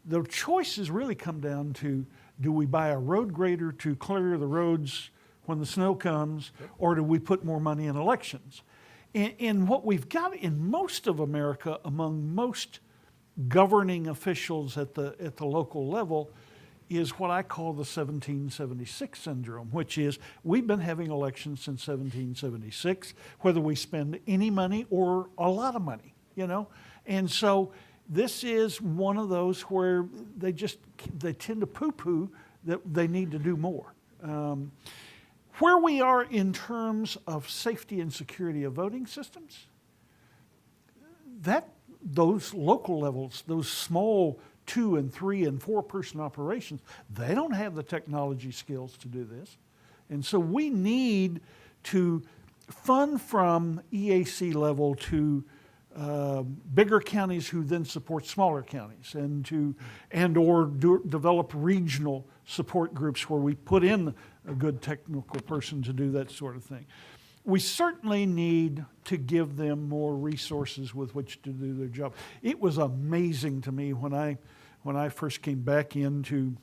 the choices really come down to, do we buy a road grader to clear the roads when the snow comes, or do we put more money in elections? And what we've got in most of America, among most governing officials at the local level, is what I call the 1776 syndrome, which is we've been having elections since 1776, whether we spend any money or a lot of money, And so this is one of those where they tend to poo-poo that they need to do more. Where we are in terms of safety and security of voting systems, those local levels, those small 2 and 3 and 4 person operations, they don't have the technology skills to do this. And so we need to fund from EAC level to bigger counties who then support smaller counties, or develop regional support groups where we put in a good technical person to do that sort of thing. We certainly need to give them more resources with which to do their job. It was amazing to me when I first came back into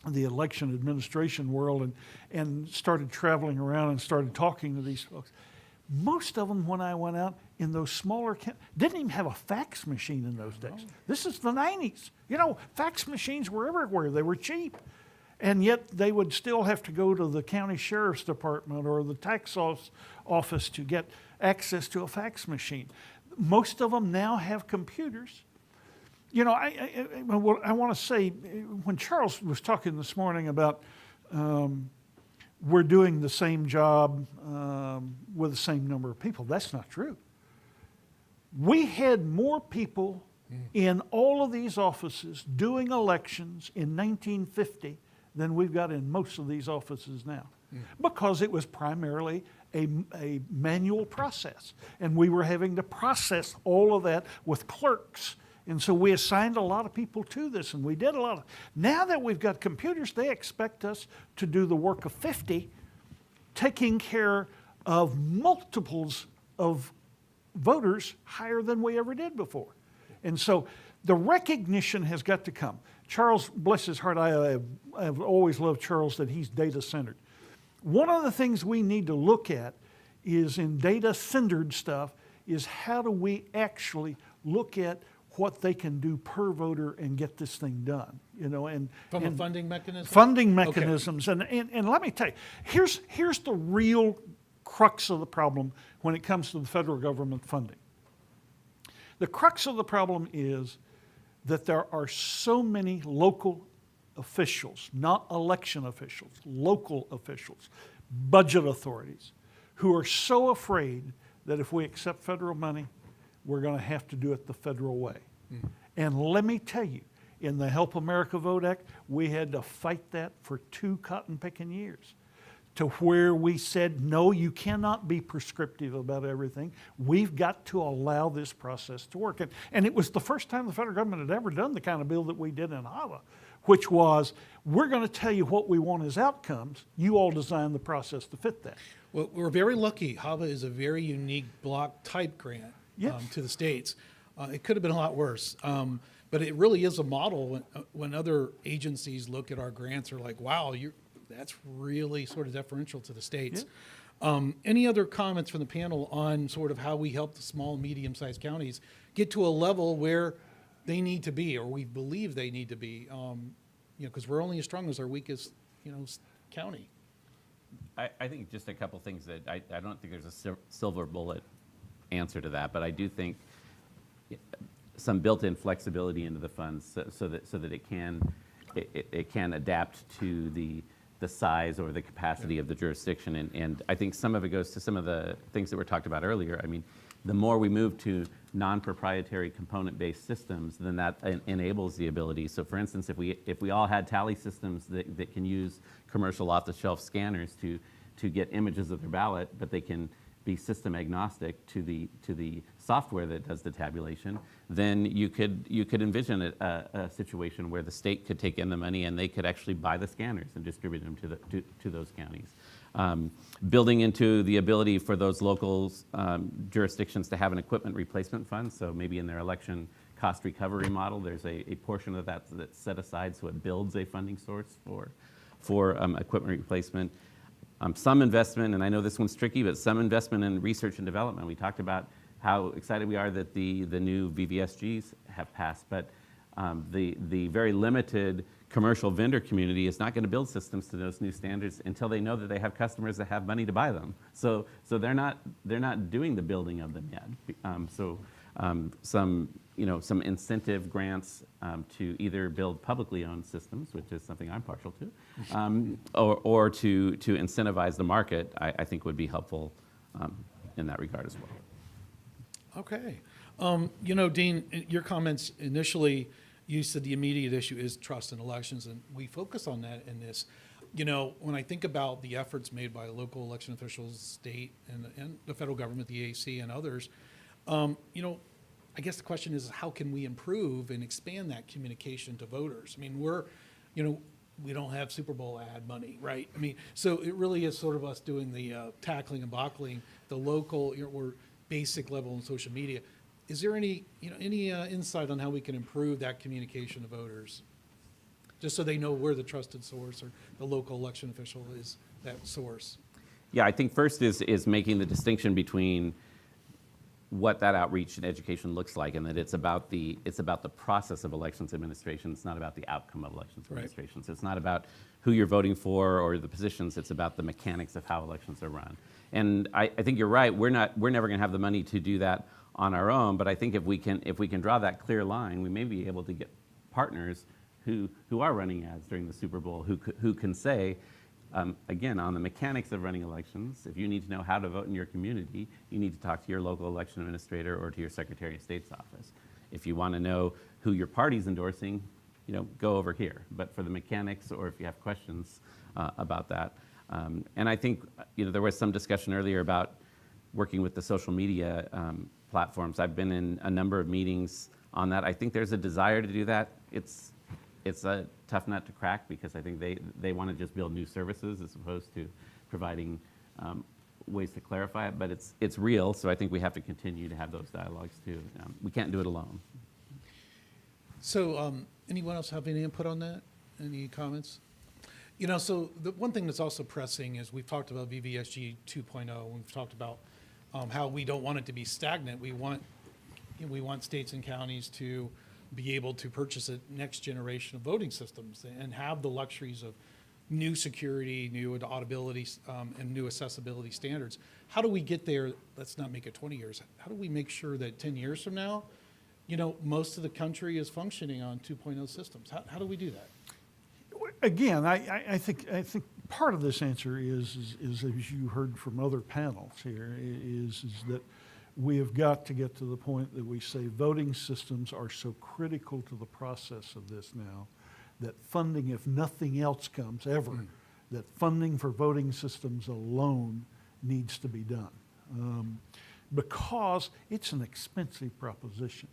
the election administration world and started traveling around and started talking to these folks. Most of them, when I went out in those smaller didn't even have a fax machine in those days. This is the 90s. Fax machines were everywhere. They were cheap. And yet they would still have to go to the county sheriff's department or the tax office to get access to a fax machine. Most of them now have computers. I want to say, when Charles was talking this morning about we're doing the same job with the same number of people. That's not true. We had more people in all of these offices doing elections in 1950 than we've got in most of these offices now, because it was primarily a manual process, and we were having to process all of that with clerks. And so we assigned a lot of people to this, and we did a lot of. Now that we've got computers, they expect us to do the work of 50, taking care of multiples of voters higher than we ever did before. And so the recognition has got to come. Charles, bless his heart, I have always loved Charles, that he's data-centered. One of the things we need to look at is, in data-centered stuff, is how do we actually look at what they can do per voter and get this thing done, and From a funding mechanism? funding mechanisms. Okay. And let me tell you, here's the real crux of the problem when it comes to the federal government funding. The crux of the problem is that there are so many local officials, not election officials, local officials, budget authorities, who are so afraid that if we accept federal money, we're going to have to do it the federal way. And let me tell you, in the Help America Vote Act, we had to fight that for 2 cotton-picking years, to where we said, no, you cannot be prescriptive about everything. We've got to allow this process to work. And it was the first time the federal government had ever done the kind of bill that we did in Hava, which was, we're going to tell you what we want as outcomes. You all design the process to fit that. Well, we're very lucky. Hava is a very unique block type grant to the states. It could have been a lot worse. But it really is a model when other agencies look at our grants, are like, wow, that's really sort of deferential to the states. Any other comments from the panel on sort of how we help the small, medium-sized counties get to a level where they need to be, or we believe they need to be? Because we're only as strong as our weakest, county. I think just a couple things that I don't think there's a silver bullet answer to that, but I do think some built-in flexibility into the funds so that it can adapt to the size or the capacity of the jurisdiction. And I think some of it goes to some of the things that were talked about earlier. I mean, the more we move to non-proprietary component-based systems, then that enables the ability. So for instance, if we all had tally systems that can use commercial off-the-shelf scanners to get images of their ballot, but they can be system agnostic to the software that does the tabulation, then you could envision a situation where the state could take in the money and they could actually buy the scanners and distribute them to those counties. Building into the ability for those local jurisdictions to have an equipment replacement fund, so maybe in their election cost recovery model, there's a portion of that that's set aside so it builds a funding source for equipment replacement. Some investment, and I know this one's tricky, but some investment in research and development. We talked about how excited we are that the new VVSGs have passed, but the very limited commercial vendor community is not going to build systems to those new standards until they know that they have customers that have money to buy them. So they're not doing the building of them yet. Some incentive grants to either build publicly owned systems, which is something I'm partial to, or to incentivize the market, I think would be helpful in that regard as well. Okay. Dean, your comments initially, you said the immediate issue is trust in elections, and we focus on that in this. When I think about the efforts made by local election officials, state, and the federal government, the AAC, and others, I guess the question is, how can we improve and expand that communication to voters? I mean, we don't have Super Bowl ad money, right? I mean, so it really is sort of us doing the tackling and bockling the local or basic level in social media. Is there any insight on how we can improve that communication to voters, just so they know we're the trusted source, or the local election official is that source? Yeah, I think first is making the distinction between what that outreach and education looks like, and that it's about the process of elections administration. It's not about the outcome of elections administration. So it's not about who you're voting for or the positions. It's about the mechanics of how elections are run. And I think you're right. We're never going to have the money to do that on our own. But I think if we can draw that clear line, we may be able to get partners who are running ads during the Super Bowl who can say, Again, on the mechanics of running elections, if you need to know how to vote in your community, you need to talk to your local election administrator or to your Secretary of State's office. If you want to know who your party's endorsing, go over here. But for the mechanics, or if you have questions about that, and I think there was some discussion earlier about working with the social media platforms. I've been in a number of meetings on that. I think there's a desire to do that. It's a tough nut to crack because I think they want to just build new services as opposed to providing ways to clarify it. But it's real, so I think we have to continue to have those dialogues too. We can't do it alone. So anyone else have any input on that? Any comments? So the one thing that's also pressing is we've talked about VVSG 2.0. We've talked about how we don't want it to be stagnant. We want states and counties to be able to purchase a next generation of voting systems and have the luxuries of new security, new audibility, and new accessibility standards. How do we get there? Let's not make it 20 years. How do we make sure that 10 years from now, most of the country is functioning on 2.0 systems? How do we do that? Again, I think part of this answer is as you heard from other panels here, is that we have got to get to the point that we say voting systems are so critical to the process of this now that funding, if nothing else comes ever, that funding for voting systems alone needs to be done because it's an expensive proposition.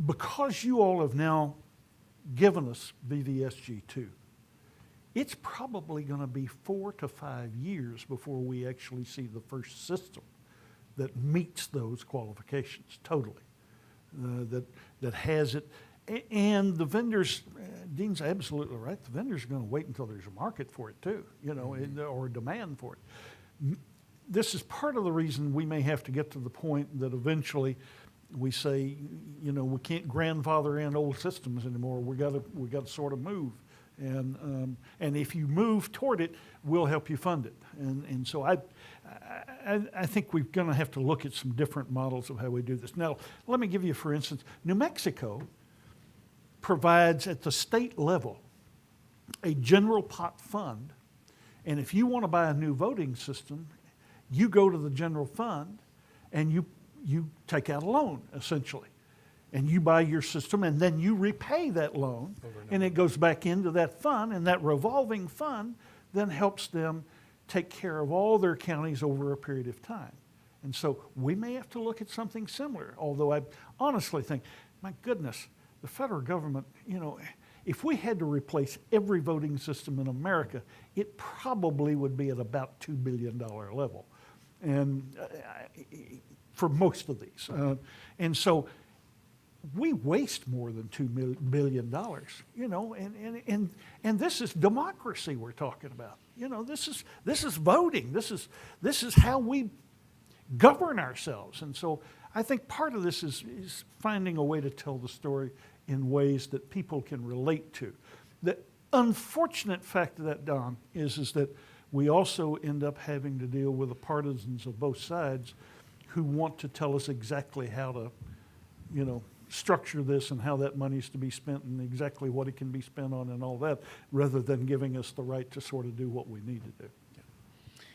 Because you all have now given us VVSG2, it's probably going to be 4 to 5 years before we actually see the first system that meets those qualifications totally, that has it. And the vendors, Dean's absolutely right, the vendors are going to wait until there's a market for it too, or a demand for it. This is part of the reason we may have to get to the point that eventually we say, we can't grandfather in old systems anymore. We got to sort of move, and if you move toward it, we'll help you fund it. And so I think we're going to have to look at some different models of how we do this. Now, let me give you, for instance, New Mexico provides at the state level a general pot fund, and if you want to buy a new voting system, you go to the general fund and you take out a loan, essentially. And you buy your system, and then you repay that loan, and it goes back into that fund, and that revolving fund then helps them take care of all their counties over a period of time. And so we may have to look at something similar, although I honestly think, my goodness, the federal government, if we had to replace every voting system in America, it probably would be at about $2 billion level. And for most of these. And so we waste more than $2 billion, and this is democracy we're talking about. This is voting. This is how we govern ourselves. And so I think part of this is finding a way to tell the story in ways that people can relate to. The unfortunate fact of that, Don, is that we also end up having to deal with the partisans of both sides who want to tell us exactly how to, structure this and how that money is to be spent and exactly what it can be spent on and all that, rather than giving us the right to sort of do what we need to do. Yeah.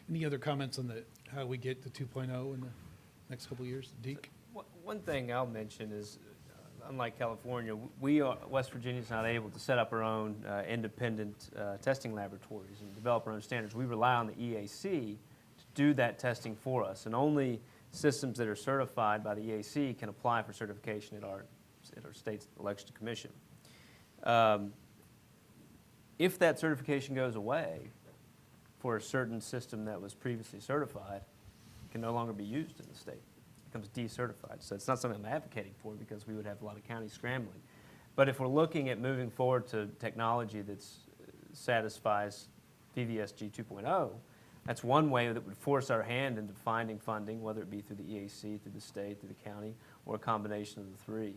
Any other comments on how we get to 2.0 in the next couple of years? Deak? One thing I'll mention is, unlike California, West Virginia is not able to set up our own independent testing laboratories and develop our own standards. We rely on the EAC to do that testing for us, and only systems that are certified by the EAC can apply for certification at our state's election commission. If that certification goes away for a certain system that was previously certified, it can no longer be used in the state. It becomes decertified. So it's not something I'm advocating for because we would have a lot of counties scrambling. But if we're looking at moving forward to technology that satisfies VVSG 2.0, that's one way that would force our hand into finding funding, whether it be through the EAC, through the state, through the county, or a combination of the three,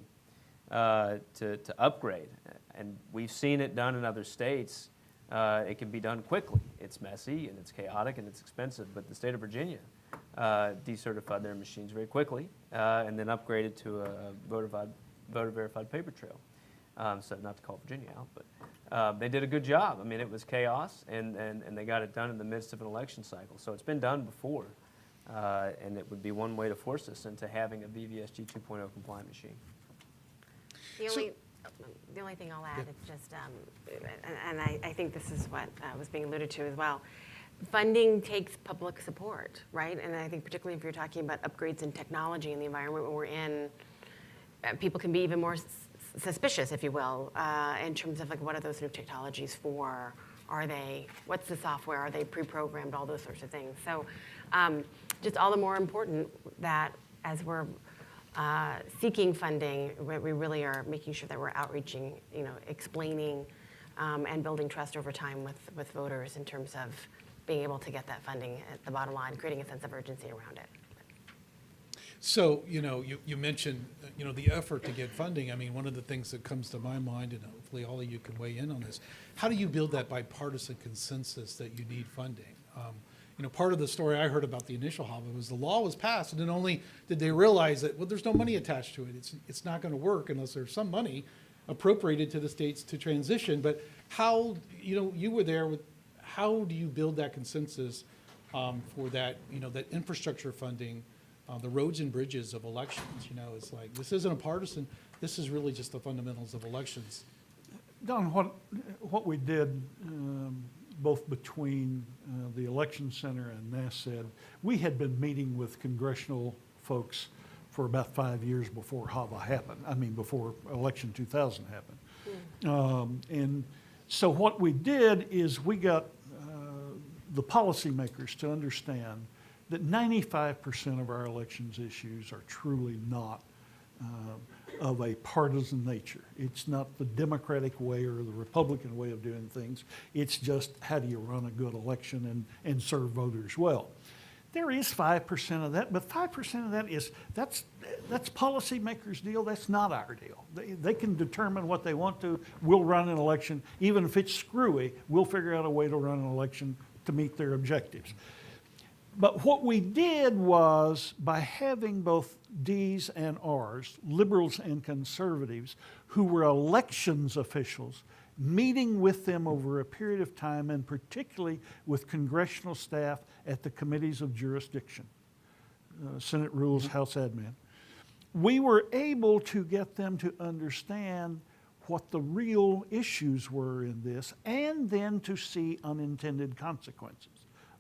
to upgrade. And we've seen it done in other states. It can be done quickly. It's messy, and it's chaotic, and it's expensive. But the state of Virginia decertified their machines very quickly and then upgraded to a voter-verified paper trail. So not to call Virginia out, but they did a good job. I mean, it was chaos, and they got it done in the midst of an election cycle. So it's been done before, and it would be one way to force us into having a BVSG 2.0 compliant machine. The only thing I'll add is just, and I think this is what was being alluded to as well. Funding takes public support, right? And I think particularly if you're talking about upgrades in technology in the environment we're in, people can be even more suspicious, if you will, in terms of like, what are those new technologies for? What's the software? Are they pre-programmed? All those sorts of things. So just all the more important that as we're seeking funding, we really are making sure that we're outreaching, explaining and building trust over time with voters in terms of being able to get that funding at the bottom line, creating a sense of urgency around it. So, you mentioned, the effort to get funding. I mean, one of the things that comes to my mind, and hopefully all of you can weigh in on this, how do you build that bipartisan consensus that you need funding? Part of the story I heard about the initial Hava was the law was passed, and then only did they realize that, well, there's no money attached to it. It's not going to work unless there's some money appropriated to the states to transition. But how, you were there with, how do you build that consensus for that, that infrastructure funding, the roads and bridges of elections? It's like, this isn't a partisan, this is really just the fundamentals of elections. Don, what we did, both between the Election Center and NASCED, we had been meeting with congressional folks for about 5 years before Hava happened. I mean, before election 2000 happened. And so what we did is we got the policymakers to understand that 95% of our elections issues are truly not of a partisan nature. It's not the Democratic way or the Republican way of doing things. It's just how do you run a good election and serve voters well. There is 5% of that, but 5% of that that's policymakers' deal. That's not our deal. They can determine what they want to. We'll run an election. Even if it's screwy, we'll figure out a way to run an election to meet their objectives. But what we did was, by having both D's and R's, liberals and conservatives, who were elections officials, meeting with them over a period of time, and particularly with congressional staff at the committees of jurisdiction, Senate Rules, House Admin, we were able to get them to understand what the real issues were in this, and then to see unintended consequences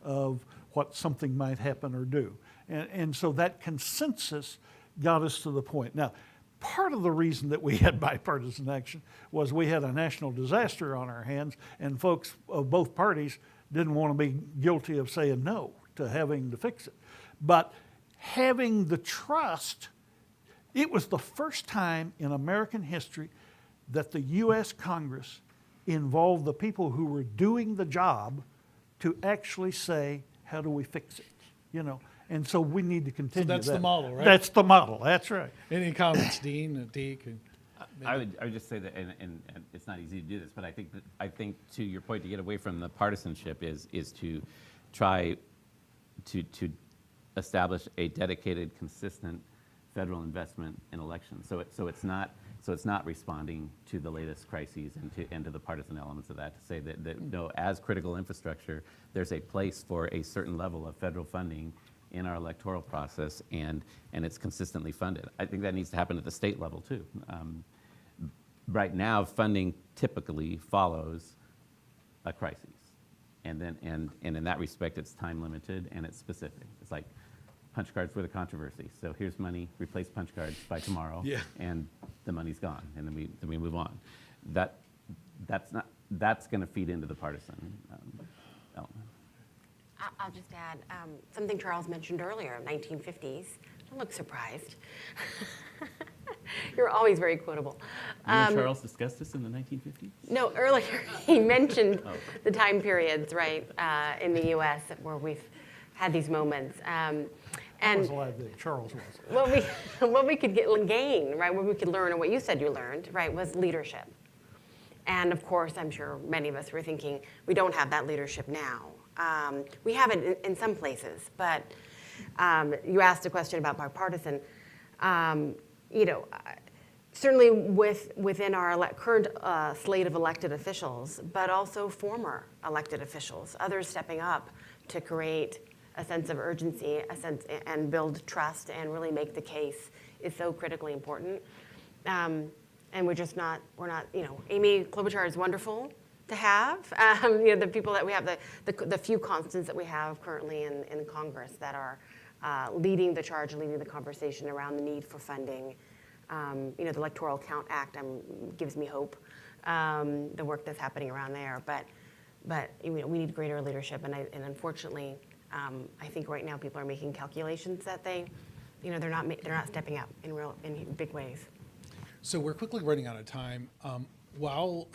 of what something might happen or do. And so that consensus got us to the point. Now, part of the reason that we had bipartisan action was we had a national disaster on our hands, and folks of both parties didn't want to be guilty of saying no to having to fix it. But having the trust, it was the first time in American history that the U.S. Congress involved the people who were doing the job to actually say, how do we fix it? And so we need to continue So that's that. the model, right? That's the model, that's right. Any comments, Dean, Deak? I would just say that, and it's not easy to do this, but I think to your point, to get away from the partisanship is to try to establish a dedicated, consistent federal investment in elections. So it's not responding to the latest crises and to the partisan elements of that, to say that no, as critical infrastructure, there's a place for a certain level of federal funding in our electoral process, and it's consistently funded. I think that needs to happen at the state level too. Right now, funding typically follows a crisis, and in that respect, it's time limited and it's specific. It's like punch cards for the controversy. So here's money, replace punch cards by tomorrow, Yeah. and the money's gone, and then we move on. That's going to feed into the partisan element. I'll just add something Charles mentioned earlier, 1950s. Don't look surprised. You're always very quotable. You and Charles discussed this in the 1950s? No, earlier he mentioned the time periods, right, in the U.S. where we've had these moments. I And was alive then, Charles was. what we could gain, right, what we could learn, and what you said you learned, right, was leadership. And of course, I'm sure many of us were thinking, we don't have that leadership now. We have it in some places, but you asked a question about bipartisan. certainly within our current slate of elected officials, but also former elected officials, others stepping up to create a sense of urgency, and build trust, and really make the case is so critically important. And we're not, Amy Klobuchar is wonderful to have. The people that we have, the few constants that we have currently in Congress that are leading the charge, leading the conversation around the need for funding. The Electoral Count Act gives me hope, the work that's happening around there. But we need greater leadership, and unfortunately, I think right now people are making calculations that they're not stepping up in big ways. So we're quickly running out of time. While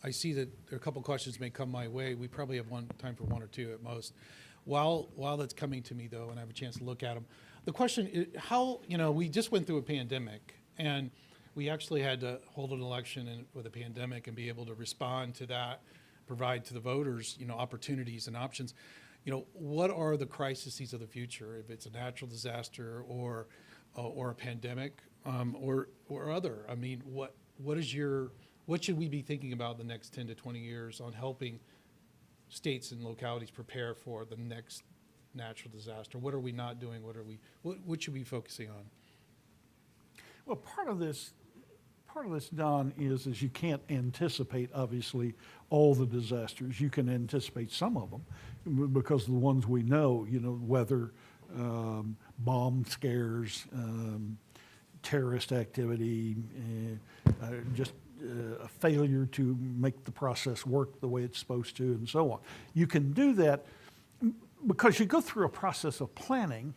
I see that there are a couple questions may come my way, we probably have time for one or two at most. While that's coming to me though, and I have a chance to look at them, the question is how, we just went through a pandemic, and we actually had to hold an election with a pandemic and be able to respond to that, provide to the voters, opportunities and options. What are the crises of the future? If it's a natural disaster or a pandemic, or other. I mean, what should we be thinking about the next 10 to 20 years on helping states and localities prepare for the next natural disaster? What are we not doing? What should we be focusing on? Well, part of this, Don, is you can't anticipate, obviously, all the disasters. You can anticipate some of them because the ones we know, weather, bomb scares, terrorist activity, just a failure to make the process work the way it's supposed to, and so on. You can do that because you go through a process of planning,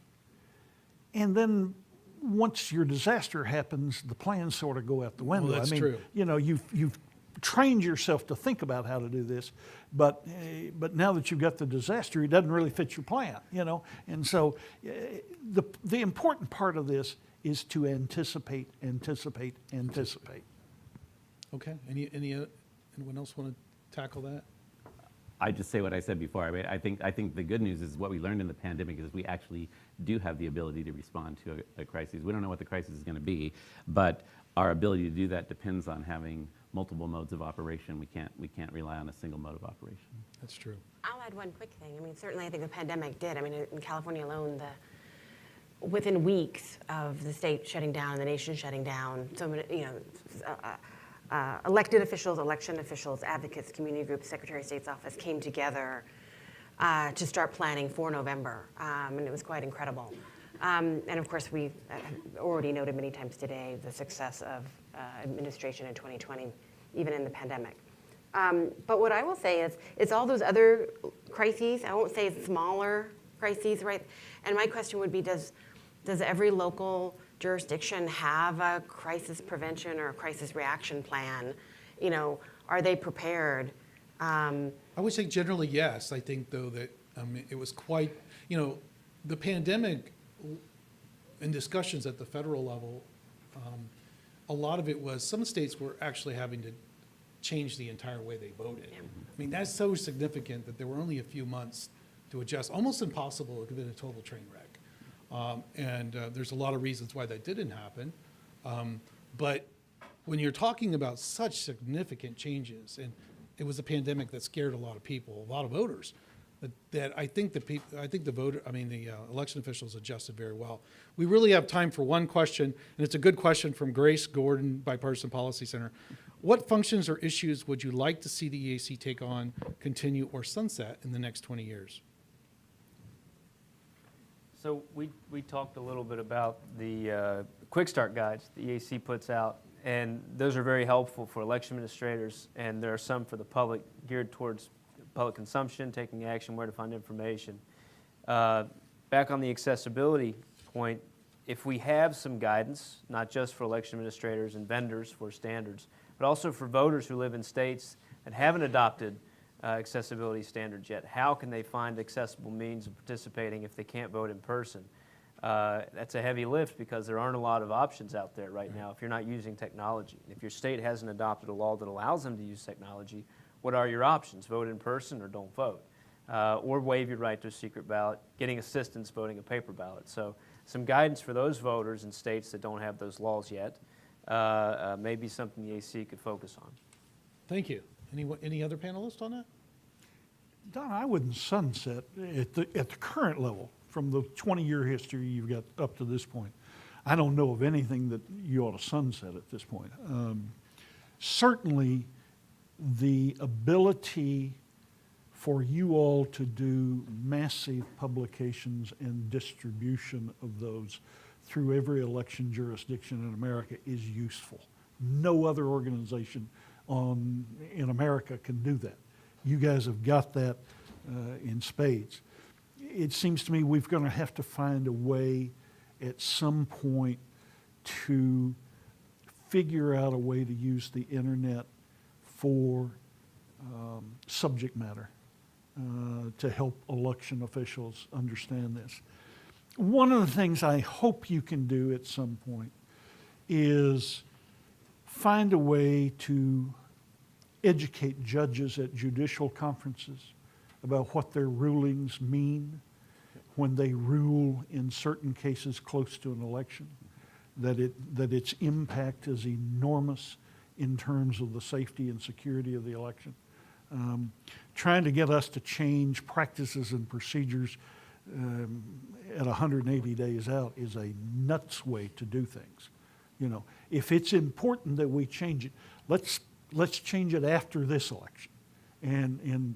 and then once your disaster happens, the plans sort of go out the window. Well, that's true. You've trained yourself to think about how to do this, but now that you've got the disaster, it doesn't really fit your plan, And so the important part of this is to anticipate. Okay. Anyone else want to tackle that? I just say what I said before. I mean, I think the good news is what we learned in the pandemic is we actually do have the ability to respond to a crisis. We don't know what the crisis is going to be, but our ability to do that depends on having multiple modes of operation. We can't rely on a single mode of operation. That's true. I'll add one quick thing. I mean, certainly I think the pandemic did. I mean, in California alone, within weeks of the state shutting down, the nation shutting down, so many, elected officials, election officials, advocates, community groups, Secretary of State's office came together to start planning for November, and it was quite incredible. And of course, we've already noted many times today the success of administration in 2020, even in the pandemic. But what I will say is, it's all those other crises. I won't say smaller crises, right? And my question would be, does every local jurisdiction have a crisis prevention or a crisis reaction plan? Are they prepared? I would say generally yes. I think though that it was quite, the pandemic and discussions at the federal level, a lot of it was some states were actually having to change the entire way they voted. Yeah. I mean, that's so significant that there were only a few months to adjust. Almost impossible. It could have been a total train wreck. And there's a lot of reasons why that didn't happen. But when you're talking about such significant changes, and it was a pandemic that scared a lot of people, a lot of voters, that I think the election officials adjusted very well. We really have time for one question, and it's a good question from Grace Gordon, Bipartisan Policy Center. What functions or issues would you like to see the EAC take on, continue, or sunset in the next 20 years? So we talked a little bit about the quick start guides the EAC puts out, and those are very helpful for election administrators, and there are some for the public geared towards public consumption, taking action, where to find information. Back on the accessibility point, if we have some guidance, not just for election administrators and vendors for standards, but also for voters who live in states that haven't adopted accessibility standards yet, how can they find accessible means of participating if they can't vote in person? That's a heavy lift because there aren't a lot of options out there right now if you're not using technology. If your state hasn't adopted a law that allows them to use technology, what are your options? Vote in person or don't vote. Or waive your right to a secret ballot, getting assistance voting a paper ballot. So some guidance for those voters in states that don't have those laws yet. maybe something the AC could focus on. Thank you. Any other panelists on that? Don, I wouldn't sunset at the current level from the 20-year history you've got up to this point. I don't know of anything that you ought to sunset at this point. Certainly, the ability for you all to do massive publications and distribution of those through every election jurisdiction in America is useful. No other organization in America can do that. You guys have got that in spades. It seems to me we're going to have to find a way at some point to figure out a way to use the internet for subject matter to help election officials understand this. One of the things I hope you can do at some point is find a way to educate judges at judicial conferences about what their rulings mean when they rule in certain cases close to an election, that its impact is enormous in terms of the safety and security of the election. Trying to get us to change practices and procedures at 180 days out is a nuts way to do things. You know, if it's important that we change it, let's change it after this election, and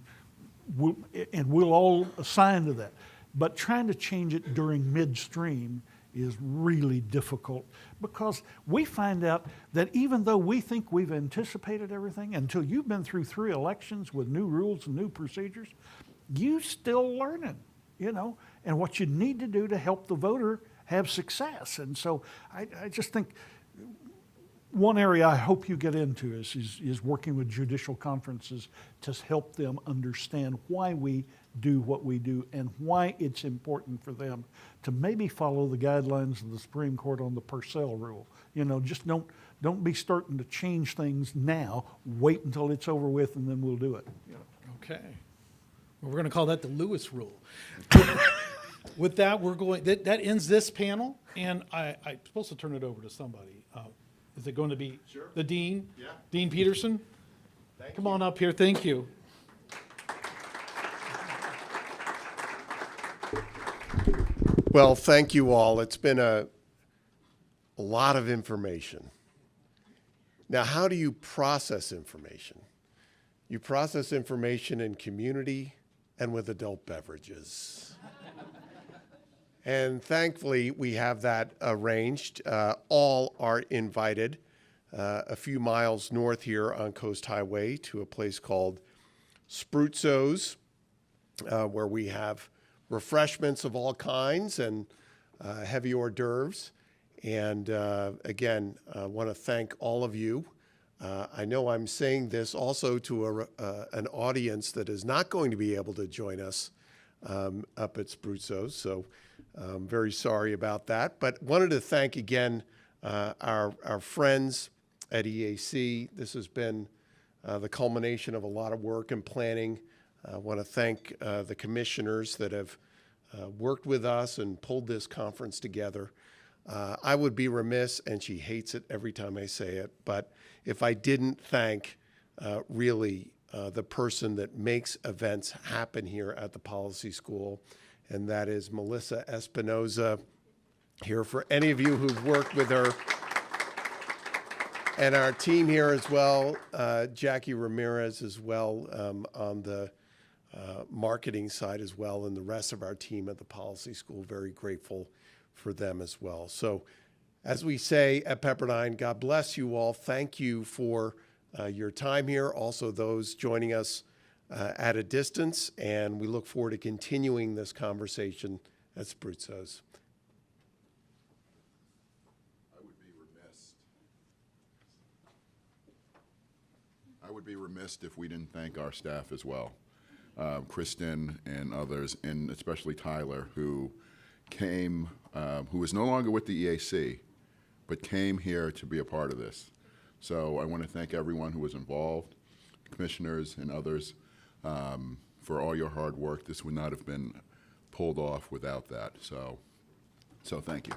we'll all assign to that. But trying to change it during midstream is really difficult, because we find out that even though we think we've anticipated everything, until you've been through 3 elections with new rules and new procedures, you're still learning, you know, and what you need to do to help the voter have success. And so I just think one area I hope you get into is working with judicial conferences to help them understand why we do what we do and why it's important for them to maybe follow the guidelines of the Supreme Court on the Purcell rule. You know, just don't be starting to change things now. Wait until it's over with, and then we'll do it. You know. Okay. Well, we're going to call that the Lewis rule. With that, that ends this panel, and I'm supposed to turn it over to somebody. Is it going to be the Dean? Yeah. Dean Peterson? Come on up here. Thank you. Well, thank you all. It's been a lot of information. Now, how do you process information? You process information in community and with adult beverages. And thankfully, we have that arranged. All are invited a few miles north here on Coast Highway to a place called Spruzzo's, where we have refreshments of all kinds and heavy hors d'oeuvres. And again, I want to thank all of you. I know I'm saying this also to an audience that is not going to be able to join us up at Spruzzo's, so I'm very sorry about that. But wanted to thank again our friends at EAC. This has been the culmination of a lot of work and planning. I want to thank the commissioners that have worked with us and pulled this conference together. I would be remiss, and she hates it every time I say it, but if I didn't thank really the person that makes events happen here at the Policy School, and that is Melissa Espinoza, here for any of you who've worked with her. And our team here as well, Jackie Ramirez as well on the marketing side as well, and the rest of our team at the Policy School, very grateful for them as well. So as we say at Pepperdine, God bless you all. Thank you for your time here. Also those joining us at a distance, and we look forward to continuing this conversation at Spruzzo's. I would be remiss if we didn't thank our staff as well. Kristen and others, and especially Tyler, who came, who is no longer with the EAC, but came here to be a part of this. So I want to thank everyone who was involved, commissioners and others, for all your hard work. This would not have been pulled off without that. So thank you.